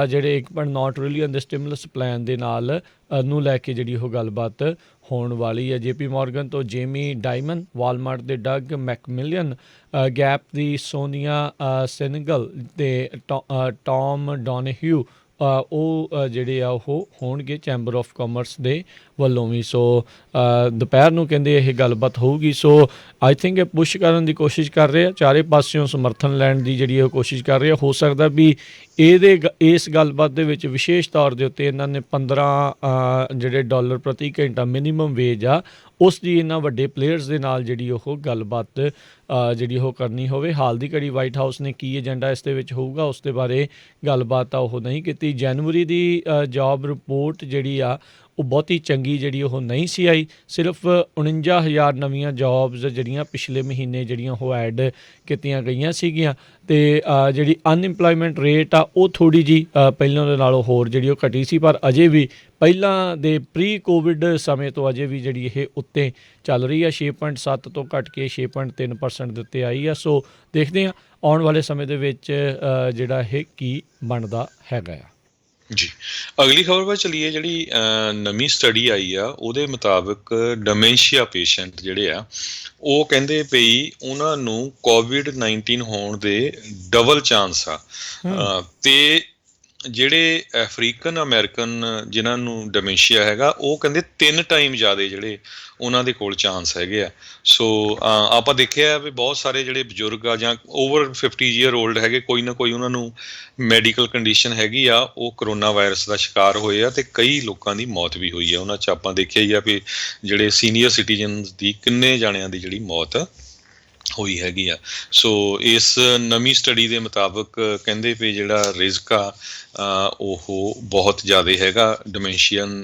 ਜਿਹੜੇ 1.9 ਟ੍ਰਿਲੀਅਨ ਦੇ ਸਟਿਮੂਲਸ ਪਲਾਨ ਦੇ ਨਾਲ ਨੂੰ ਲੈ ਕੇ ਜਿਹੜੀ ਉਹ ਗੱਲਬਾਤ ਹੋਣ ਵਾਲੀ ਹੈ। JP ਮੋਰਗਨ ਤੋਂ ਜੇਮੀ ਡਾਇਮਨ, ਵਾਲਮਾਰਟ ਦੇ ਡਗ ਮੈਕਮਿਲੀਅਨ, ਗੈਪ ਦੀ ਸੋਨੀਆ ਸੈਨਗਲ ਤੇ ਟੌਮ ਡੋਨਹਿਊ, ਉਹ ਜਿਹੜੇ ਆ ਉਹ ਹੋਣਗੇ ਚੈਂਬਰ ਆਫ ਕਾਮਰਸ ਦੇ ਵੱਲੋਂ ਵੀ। ਸੋ ਦੁਪਹਿਰ ਨੂੰ ਕਹਿੰਦੇ ਇਹ ਗੱਲਬਾਤ ਹੋਊਗੀ। ਸੋ ਆਈ ਥਿੰਕ ਇਹ ਪੁਸ਼ ਕਰਨ ਦੀ ਕੋਸ਼ਿਸ਼ ਕਰ ਰਹੇ ਆ, ਚਾਰੇ ਪਾਸਿਓਂ ਸਮਰਥਨ ਲੈਣ ਦੀ ਜਿਹੜੀ ਉਹ ਕੋਸ਼ਿਸ਼ ਕਰ ਰਹੇ ਆ। ਹੋ ਸਕਦਾ ਵੀ ਇਸ ਗੱਲਬਾਤ ਦੇ ਵਿੱਚ ਵਿਸ਼ੇਸ਼ ਤੌਰ ਦੇ ਉੱਤੇ ਇਹਨਾਂ ਨੇ $15 ਜਿਹੜੇ ਡਾਲਰ ਪ੍ਰਤੀ ਘੰਟਾ ਮਿਨੀਮਮ ਵੇਜ ਆ ਉਸ ਦੀ ਇਹਨਾਂ ਵੱਡੇ ਪਲੇਅਰਸ ਦੇ ਨਾਲ ਜਿਹੜੀ ਉਹ ਗੱਲਬਾਤ ਜਿਹੜੀ ਉਹ ਕਰਨੀ ਹੋਵੇ। ਹਾਲ ਦੀ ਘੜੀ ਵਾਈਟ ਹਾਊਸ ਨੇ ਕੀ ਏਜੰਡਾ ਇਸ ਦੇ ਵਿੱਚ ਹੋਊਗਾ ਉਸ ਦੇ ਬਾਰੇ ਗੱਲਬਾਤ ਤਾਂ ਉਹ ਨਹੀਂ ਕੀਤੀ। ਜਨਵਰੀ ਦੀ ਜੌਬ ਰਿਪੋਰਟ ਜਿਹੜੀ ਆ ਉਹ ਬਹੁਤੀ ਚੰਗੀ ਜਿਹੜੀ ਉਹ ਨਹੀਂ ਸੀ ਆਈ। ਸਿਰਫ 49,000 ਨਵੀਆਂ ਜੋਬਸ ਜਿਹੜੀਆਂ ਪਿਛਲੇ ਮਹੀਨੇ ਜਿਹੜੀਆਂ ਉਹ ਐਡ ਕੀਤੀਆਂ ਗਈਆਂ ਸੀਗੀਆਂ। ਅਤੇ ਜਿਹੜੀ ਅਨਇੰਪਲੋਇਮੈਂਟ ਰੇਟ ਆ ਉਹ ਥੋੜ੍ਹੀ ਜਿਹੀ ਪਹਿਲਾਂ ਦੇ ਨਾਲੋਂ ਹੋਰ ਜਿਹੜੀ ਉਹ ਘਟੀ ਸੀ, ਪਰ ਅਜੇ ਵੀ ਪਹਿਲਾਂ ਦੇ ਪ੍ਰੀ ਕੋਵਿਡ ਸਮੇਂ ਤੋਂ ਅਜੇ ਵੀ ਜਿਹੜੀ ਇਹ ਉੱਤੇ ਚੱਲ ਰਹੀ ਆ। 6.7 ਤੋਂ ਘੱਟ ਕੇ 6.3% ਦੇ ਉੱਤੇ ਆਈ ਆ। ਸੋ ਦੇਖਦੇ ਹਾਂ ਆਉਣ ਵਾਲੇ ਸਮੇਂ ਦੇ ਵਿੱਚ ਜਿਹੜਾ ਇਹ ਕੀ ਬਣਦਾ ਹੈਗਾ ਆ। ਜੀ, ਅਗਲੀ ਖਬਰ ਵੱਲ ਚਲੀਏ। ਜਿਹੜੀ ਨਵੀਂ ਸਟੱਡੀ ਆਈ ਆ ਉਹਦੇ ਮੁਤਾਬਕ ਡਿਮੈਂਸ਼ੀਆ ਪੇਸ਼ੈਂਟ ਜਿਹੜੇ ਆ ਉਹ ਕਹਿੰਦੇ ਪਈ ਉਹਨਾਂ ਨੂੰ COVID-19 ਹੋਣ ਦੇ ਡਬਲ ਚਾਂਸ ਆ। ਤੇ ਜਿਹੜੇ ਅਫਰੀਕਨ ਅਮਰੀਕਨ ਜਿਨ੍ਹਾਂ ਨੂੰ ਡਿਮੈਂਸ਼ੀਆ ਹੈਗਾ ਉਹ ਕਹਿੰਦੇ 3 ਟਾਈਮ ਜ਼ਿਆਦਾ ਜਿਹੜੇ ਉਹਨਾਂ ਦੇ ਕੋਲ ਚਾਂਸ ਹੈਗੇ ਆ। ਸੋ ਆਪਾਂ ਦੇਖਿਆ ਵੀ ਬਹੁਤ ਸਾਰੇ ਜਿਹੜੇ ਬਜ਼ੁਰਗ ਆ ਜਾਂ ਓਵਰ 50 ਈਅਰ ਓਲਡ ਹੈਗੇ, ਕੋਈ ਨਾ ਕੋਈ ਉਹਨਾਂ ਨੂੰ ਮੈਡੀਕਲ ਕੰਡੀਸ਼ਨ ਹੈਗੀ ਆ, ਉਹ ਕਰੋਨਾ ਵਾਇਰਸ ਦਾ ਸ਼ਿਕਾਰ ਹੋਏ ਆ ਅਤੇ ਕਈ ਲੋਕਾਂ ਦੀ ਮੌਤ ਵੀ ਹੋਈ ਆ। ਉਹਨਾਂ 'ਚ ਆਪਾਂ ਦੇਖਿਆ ਹੀ ਆ ਵੀ ਜਿਹੜੇ ਸੀਨੀਅਰ ਸਿਟੀਜ਼ਨਸ ਦੀ ਕਿੰਨੇ ਜਾਣਿਆਂ ਦੀ ਜਿਹੜੀ ਮੌਤ ਹੋਈ ਹੈਗੀ ਆ। ਸੋ ਇਸ ਨਵੀਂ ਸਟੱਡੀ ਦੇ ਮੁਤਾਬਕ ਕਹਿੰਦੇ ਵੀ ਜਿਹੜਾ ਰਿਸਕ ਆ ਉਹ ਬਹੁਤ ਜ਼ਿਆਦਾ ਹੈਗਾ ਡਿਮੈਂਸ਼ੀਅਨ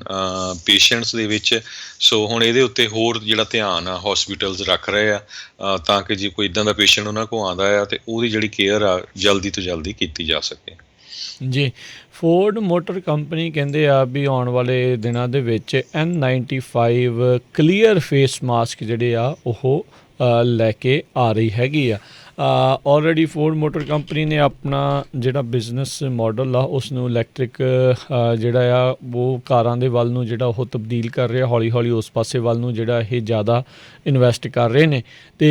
ਪੇਸ਼ੈਂਟਸ ਦੇ ਵਿੱਚ। ਸੋ ਹੁਣ ਇਹਦੇ ਉੱਤੇ ਹੋਰ ਜਿਹੜਾ ਧਿਆਨ ਆ ਹੋਸਪੀਟਲਸ ਰੱਖ ਰਹੇ ਆ ਤਾਂ ਕਿ ਜੇ ਕੋਈ ਇੱਦਾਂ ਦਾ ਪੇਸ਼ੈਂਟ ਉਹਨਾਂ ਕੋਲ ਆਉਂਦਾ ਆ ਅਤੇ ਉਹਦੀ ਜਿਹੜੀ ਕੇਅਰ ਆ ਜਲਦੀ ਤੋਂ ਜਲਦੀ ਕੀਤੀ ਜਾ ਸਕੇ। ਜੀ, ਫੋਰਡ ਮੋਟਰ ਕੰਪਨੀ ਕਹਿੰਦੇ ਆ ਵੀ ਆਉਣ ਵਾਲੇ ਦਿਨਾਂ ਦੇ ਵਿੱਚ N95 ਕਲੀਅਰ ਫੇਸ ਮਾਸਕ ਜਿਹੜੇ ਆ ਉਹ ਲੈ ਕੇ ਆ ਰਹੀ ਹੈਗੀ ਆ। ਆਲਰੇਡੀ ਫੋਰਡ ਮੋਟਰ ਕੰਪਨੀ ਨੇ ਆਪਣਾ ਜਿਹੜਾ ਬਿਜ਼ਨਸ ਮਾਡਲ ਆ ਉਸ ਨੂੰ ਇਲੈਕਟ੍ਰਿਕ ਜਿਹੜਾ ਆ ਉਹ ਕਾਰਾਂ ਦੇ ਵੱਲ ਨੂੰ ਜਿਹੜਾ ਉਹ ਤਬਦੀਲ ਕਰ ਰਿਹਾ, ਹੌਲੀ ਹੌਲੀ ਉਸ ਪਾਸੇ ਵੱਲ ਨੂੰ ਜਿਹੜਾ ਇਹ ਜ਼ਿਆਦਾ ਇਨਵੈਸਟ ਕਰ ਰਹੇ ਨੇ। ਅਤੇ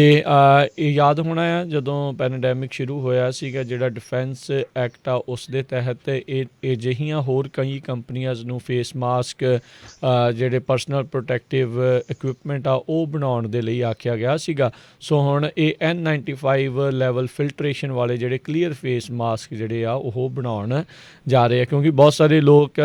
ਇਹ ਯਾਦ ਹੋਣਾ ਆ ਜਦੋਂ ਪੈਨਡੈਮਿਕ ਸ਼ੁਰੂ ਹੋਇਆ ਸੀਗਾ, ਜਿਹੜਾ ਡਿਫੈਂਸ ਐਕਟ ਆ ਉਸ ਦੇ ਤਹਿਤ ਇਹ ਅਜਿਹੀਆਂ ਹੋਰ ਕਈ ਕੰਪਨੀਆਂ ਨੂੰ ਫੇਸ ਮਾਸਕ ਜਿਹੜੇ ਪਰਸਨਲ ਪ੍ਰੋਟੈਕਟਿਵ ਇਕਵਿਪਮੈਂਟ ਆ ਉਹ ਬਣਾਉਣ ਦੇ ਲਈ ਆਖਿਆ ਗਿਆ ਸੀਗਾ। ਸੋ ਹੁਣ ਇਹ N95 ਲੈਵਲ ਫਿਲਟਰੇਸ਼ਨ ਵਾਲੇ ਜਿਹੜੇ ਕਲੀਅਰ ਫੇਸ ਮਾਸਕ ਜਿਹੜੇ ਆ ਉਹ ਬਣਾਉਣ ਜਾ ਰਹੇ ਆ, ਕਿਉਂਕਿ ਬਹੁਤ ਸਾਰੇ ਲੋਕ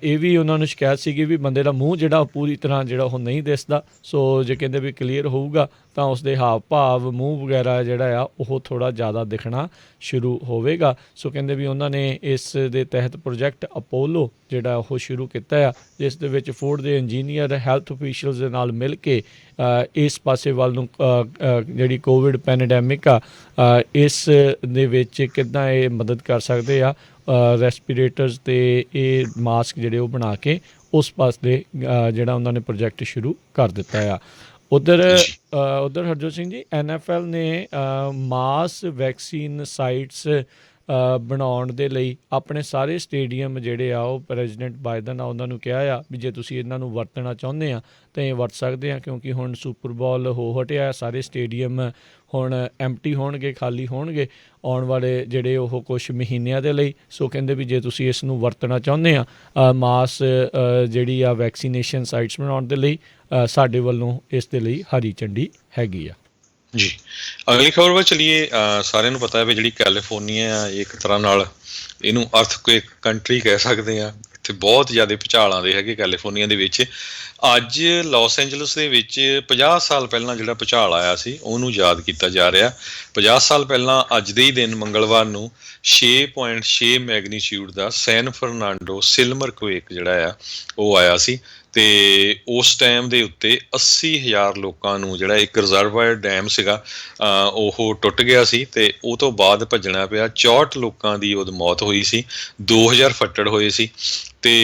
ਇਹ ਵੀ ਉਹਨਾਂ ਨੂੰ ਸ਼ਿਕਾਇਤ ਸੀਗੀ ਵੀ ਬੰਦੇ ਦਾ ਮੂੰਹ ਜਿਹੜਾ ਪੂਰੀ ਤਰ੍ਹਾਂ ਜਿਹੜਾ ਉਹ ਨਹੀਂ ਦਿਸਦਾ। ਸੋ ਜੇ ਕਹਿੰਦੇ ਵੀ ਕਲੀਅਰ ਹੋਊਗਾ ਤਾਂ ਉਸਦੇ ਹਾਵ ਭਾਵ ਮੂੰਹ ਵਗੈਰਾ ਜਿਹੜਾ ਆ ਉਹ ਥੋੜ੍ਹਾ ਜ਼ਿਆਦਾ ਦਿਖਣਾ ਸ਼ੁਰੂ ਹੋਵੇਗਾ। ਸੋ ਕਹਿੰਦੇ ਵੀ ਉਹਨਾਂ ਨੇ ਇਸ ਦੇ ਤਹਿਤ ਪ੍ਰੋਜੈਕਟ ਅਪੋਲੋ ਜਿਹੜਾ ਉਹ ਸ਼ੁਰੂ ਕੀਤਾ ਆ, ਜਿਸ ਦੇ ਵਿੱਚ ਫੋਰਡ ਦੇ ਇੰਜੀਨੀਅਰ ਹੈਲਥ ਓਫੀਸ਼ੀਅਲਸ ਦੇ ਨਾਲ ਮਿਲ ਕੇ ਇਸ ਪਾਸੇ ਵੱਲ ਨੂੰ ਜਿਹੜੀ ਕੋਵਿਡ ਪੈਨਡੈਮਿਕ ਆ ਇਸ ਦੇ ਵਿੱਚ ਕਿੱਦਾਂ ਇਹ ਮਦਦ ਕਰ ਸਕਦੇ ਆ। ਰੈਸਪੀਰੇਟਰਸ ਅਤੇ ਇਹ ਮਾਸਕ ਜਿਹੜੇ ਉਹ ਬਣਾ ਕੇ ਉਸ ਪਾਸੇ ਜਿਹੜਾ ਉਹਨਾਂ ਨੇ ਪ੍ਰੋਜੈਕਟ ਸ਼ੁਰੂ ਕਰ ਦਿੱਤਾ ਆ। ਉੱਧਰ ਹਰਜੋਤ ਸਿੰਘ ਜੀ, NFL ਨੇ ਮਾਸ ਵੈਕਸੀਨ ਸਾਈਟਸ ਬਣਾਉਣ ਦੇ ਲਈ ਆਪਣੇ ਸਾਰੇ ਸਟੇਡੀਅਮ ਜਿਹੜੇ ਆ ਉਹ ਪ੍ਰੈਜ਼ੀਡੈਂਟ ਬਾਈਡਨ ਆ ਉਹਨਾਂ ਨੂੰ ਕਿਹਾ ਆ ਵੀ ਜੇ ਤੁਸੀਂ ਇਹਨਾਂ ਨੂੰ ਵਰਤਣਾ ਚਾਹੁੰਦੇ ਆ ਤਾਂ ਇਹ ਵਰਤ ਸਕਦੇ ਆ, ਕਿਉਂਕਿ ਹੁਣ ਸੁਪਰ ਬਾਲ ਹੋ ਹਟਿਆ, ਸਾਰੇ ਸਟੇਡੀਅਮ ਹੁਣ ਐਮਟੀ ਹੋਣਗੇ, ਖਾਲੀ ਹੋਣਗੇ ਆਉਣ ਵਾਲੇ ਜਿਹੜੇ ਉਹ ਕੁਛ ਮਹੀਨਿਆਂ ਦੇ ਲਈ। ਸੋ ਕਹਿੰਦੇ ਵੀ ਜੇ ਤੁਸੀਂ ਇਸ ਨੂੰ ਵਰਤਣਾ ਚਾਹੁੰਦੇ ਆ ਮਾਸ ਜਿਹੜੀ ਆ ਵੈਕਸੀਨੇਸ਼ਨ ਸਾਈਟਸ ਬਣਾਉਣ ਦੇ ਲਈ, ਸਾਡੇ ਵੱਲੋਂ ਇਸ ਦੇ ਲਈ ਹਰੀ ਝੰਡੀ ਹੈਗੀ ਆ। ਜੀ, ਅਗਲੀ ਖਬਰ ਵੱਲ ਚਲੀਏ। ਸਾਰਿਆਂ ਨੂੰ ਪਤਾ ਹੈ ਵੀ ਜਿਹੜੀ ਕੈਲੀਫੋਰਨੀਆ ਆ ਇੱਕ ਤਰ੍ਹਾਂ ਨਾਲ ਇਹਨੂੰ ਅਰਥਕੁਏਕ ਕੰਟਰੀ ਕਹਿ ਸਕਦੇ ਆ। ਇੱਥੇ ਬਹੁਤ ਜ਼ਿਆਦਾ ਭੂਚਾਲ ਆਉਂਦੇ ਹੈਗੇ ਕੈਲੀਫੋਰਨੀਆ ਦੇ ਵਿੱਚ। ਅੱਜ ਲਾਸ ਐਂਜਲਸ ਦੇ ਵਿੱਚ 50 ਸਾਲ ਪਹਿਲਾਂ ਜਿਹੜਾ ਭੂਚਾਲ ਆਇਆ ਸੀ ਉਹਨੂੰ ਯਾਦ ਕੀਤਾ ਜਾ ਰਿਹਾ। 50 ਸਾਲ ਪਹਿਲਾਂ ਅੱਜ ਦੇ ਹੀ ਦਿਨ ਮੰਗਲਵਾਰ ਨੂੰ 6.6 ਮੈਗਨੀਚਿਊਡ ਦਾ ਸੈਨ ਫਰਨਾਂਡੋ ਸਿਲਮਰ ਕੁਏਕ ਜਿਹੜਾ ਆ ਉਹ ਆਇਆ ਸੀ। ਅਤੇ ਉਸ ਟਾਈਮ ਦੇ ਉੱਤੇ 80,000 ਲੋਕਾਂ ਨੂੰ ਜਿਹੜਾ ਇੱਕ ਰਿਜ਼ਰਵਾਇਰ ਡੈਮ ਸੀਗਾ ਉਹ ਟੁੱਟ ਗਿਆ ਸੀ ਅਤੇ ਉਹ ਤੋਂ ਬਾਅਦ ਭੱਜਣਾ ਪਿਆ। 64 ਲੋਕਾਂ ਦੀ ਉਦੋਂ ਮੌਤ ਹੋਈ ਸੀ, 2,000 ਫੱਟੜ ਹੋਏ ਸੀ ਅਤੇ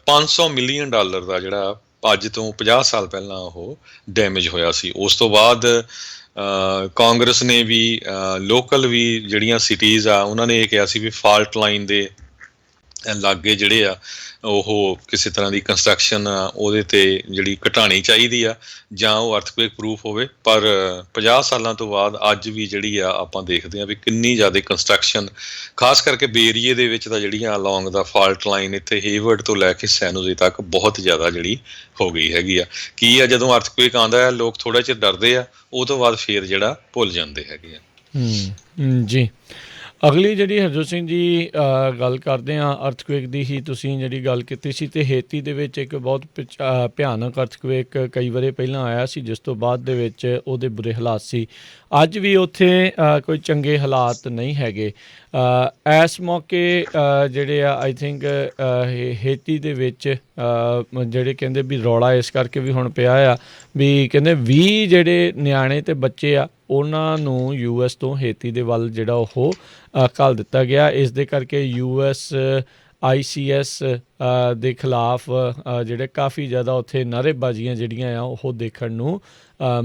$500 ਮਿਲੀਅਨ ਦਾ ਜਿਹੜਾ ਅੱਜ ਤੋਂ 50 ਸਾਲ ਪਹਿਲਾਂ ਉਹ ਡੈਮੇਜ ਹੋਇਆ ਸੀ। ਉਸ ਤੋਂ ਬਾਅਦ ਕਾਂਗਰਸ ਨੇ ਵੀ ਲੋਕਲ ਵੀ ਜਿਹੜੀਆਂ ਸਿਟੀਜ਼ ਆ ਉਹਨਾਂ ਨੇ ਇਹ ਕਿਹਾ ਸੀ ਵੀ ਫਾਲਟ ਲਾਈਨ ਦੇ ਲਾਗੇ ਜਿਹੜੇ ਆ ਉਹ ਕਿਸੇ ਤਰ੍ਹਾਂ ਦੀ ਕੰਸਟਰਕਸ਼ਨ ਆ ਉਹਦੇ 'ਤੇ ਜਿਹੜੀ ਘਟਾਉਣੀ ਚਾਹੀਦੀ ਆ ਜਾਂ ਉਹ ਅਰਥਕੁਏਕ ਪ੍ਰੂਫ ਹੋਵੇ। ਪਰ 50 ਸਾਲਾਂ ਤੋਂ ਬਾਅਦ ਅੱਜ ਵੀ ਜਿਹੜੀ ਆ ਆਪਾਂ ਦੇਖਦੇ ਹਾਂ ਵੀ ਕਿੰਨੀ ਜ਼ਿਆਦਾ ਕੰਸਟਰਕਸ਼ਨ ਖਾਸ ਕਰਕੇ ਬੇ ਏਰੀਏ ਦੇ ਵਿੱਚ ਤਾਂ ਜਿਹੜੀਆਂ ਅਲੋਂਗ ਦਾ ਫਾਲਟ ਲਾਈਨ ਇੱਥੇ ਹੇਵਰਡ ਤੋਂ ਲੈ ਕੇ ਸੈਨੋਜ਼ੇ ਤੱਕ ਬਹੁਤ ਜ਼ਿਆਦਾ ਜਿਹੜੀ ਹੋ ਗਈ ਹੈਗੀ ਆ। ਕੀ ਆ ਜਦੋਂ ਅਰਥਕੁਏਕ ਆਉਂਦਾ ਆ ਲੋਕ ਥੋੜ੍ਹਾ ਚਿਰ ਡਰਦੇ ਆ, ਉਹ ਤੋਂ ਬਾਅਦ ਫੇਰ ਜਿਹੜਾ ਭੁੱਲ ਜਾਂਦੇ ਹੈਗੇ ਆ। ਜੀ, ਅਗਲੀ ਜਿਹੜੀ ਹਰਜੋਤ ਸਿੰਘ ਜੀ ਗੱਲ ਕਰਦੇ ਹਾਂ ਅਰਥਕੁਏਕ ਦੀ ਹੀ ਤੁਸੀਂ ਜਿਹੜੀ ਗੱਲ ਕੀਤੀ ਸੀ, ਅਤੇ ਹੇਤੀ ਦੇ ਵਿੱਚ ਇੱਕ ਬਹੁਤ ਭਿਆਨਕ ਅਰਥਕੁਏਕ ਕਈ ਵਾਰੀ ਪਹਿਲਾਂ ਆਇਆ ਸੀ ਜਿਸ ਤੋਂ ਬਾਅਦ ਦੇ ਵਿੱਚ ਉਹਦੇ ਬੁਰੇ ਹਾਲਾਤ ਸੀ। ਅੱਜ ਵੀ ਉੱਥੇ ਕੋਈ ਚੰਗੇ ਹਾਲਾਤ ਨਹੀਂ ਹੈਗੇ। ਇਸ ਮੌਕੇ ਜਿਹੜੇ ਆ ਆਈ ਥਿੰਕ ਹੇਤੀ ਦੇ ਵਿੱਚ ਜਿਹੜੇ ਕਹਿੰਦੇ ਵੀ ਰੌਲਾ ਇਸ ਕਰਕੇ ਵੀ ਹੁਣ ਪਿਆ ਆ ਵੀ ਕਹਿੰਦੇ 20 ਜਿਹੜੇ ਨਿਆਣੇ ਤੇ ਬੱਚੇ ਆ ਉਹਨਾਂ ਨੂੰ US ਤੋਂ ਹੇਤੀ ਦੇ ਵੱਲ ਜਿਹੜਾ ਉਹ ਘੱਲ ਦਿੱਤਾ ਗਿਆ। ਇਸ ਦੇ ਕਰਕੇ US ICS ਦੇ ਖਿਲਾਫ ਜਿਹੜੇ ਕਾਫੀ ਜ਼ਿਆਦਾ ਉੱਥੇ ਨਾਅਰੇਬਾਜ਼ੀਆਂ ਜਿਹੜੀਆਂ ਆ ਉਹ ਦੇਖਣ ਨੂੰ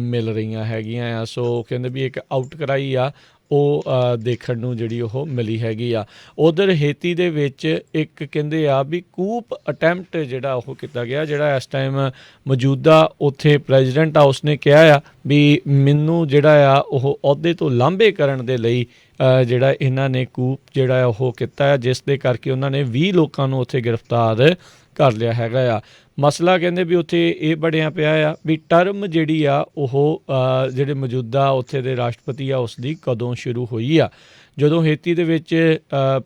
ਮਿਲ ਰਹੀਆਂ ਹੈਗੀਆਂ ਆ। ਸੋ ਕਹਿੰਦੇ ਵੀ ਇੱਕ ਆਊਟਕ੍ਰਾਈ ਆ ਉਹ ਦੇਖਣ ਨੂੰ ਜਿਹੜੀ ਉਹ ਮਿਲੀ ਹੈਗੀ ਆ। ਉਧਰ ਹੇਤੀ ਦੇ ਵਿੱਚ ਇੱਕ ਕਹਿੰਦੇ ਆ ਵੀ ਕੂਪ ਅਟੈਂਪਟ ਜਿਹੜਾ ਉਹ ਕੀਤਾ ਗਿਆ, ਜਿਹੜਾ ਇਸ ਟਾਈਮ ਮੌਜੂਦਾ ਉੱਥੇ ਪ੍ਰੈਜ਼ੀਡੈਂਟ ਆ ਉਸਨੇ ਕਿਹਾ ਆ ਵੀ ਮੈਨੂੰ ਜਿਹੜਾ ਆ ਉਹ ਅਹੁਦੇ ਤੋਂ ਲਾਂਭੇ ਕਰਨ ਦੇ ਲਈ ਜਿਹੜਾ ਇਹਨਾਂ ਨੇ ਕੂਪ ਜਿਹੜਾ ਉਹ ਕੀਤਾ ਆ, ਜਿਸ ਦੇ ਕਰਕੇ ਉਹਨਾਂ ਨੇ 20 ਲੋਕਾਂ ਨੂੰ ਉੱਥੇ ਗ੍ਰਿਫਤਾਰ ਕਰ ਲਿਆ ਹੈਗਾ ਆ। ਮਸਲਾ ਕਹਿੰਦੇ ਵੀ ਉੱਥੇ ਇਹ ਬਣਿਆ ਪਿਆ ਆ ਵੀ ਟਰਮ ਜਿਹੜੀ ਆ ਉਹ ਜਿਹੜੇ ਮੌਜੂਦਾ ਉੱਥੇ ਦੇ ਰਾਸ਼ਟਰਪਤੀ ਆ ਉਸ ਦੀ ਕਦੋਂ ਸ਼ੁਰੂ ਹੋਈ ਆ। ਜਦੋਂ ਹੇਤੀ ਦੇ ਵਿੱਚ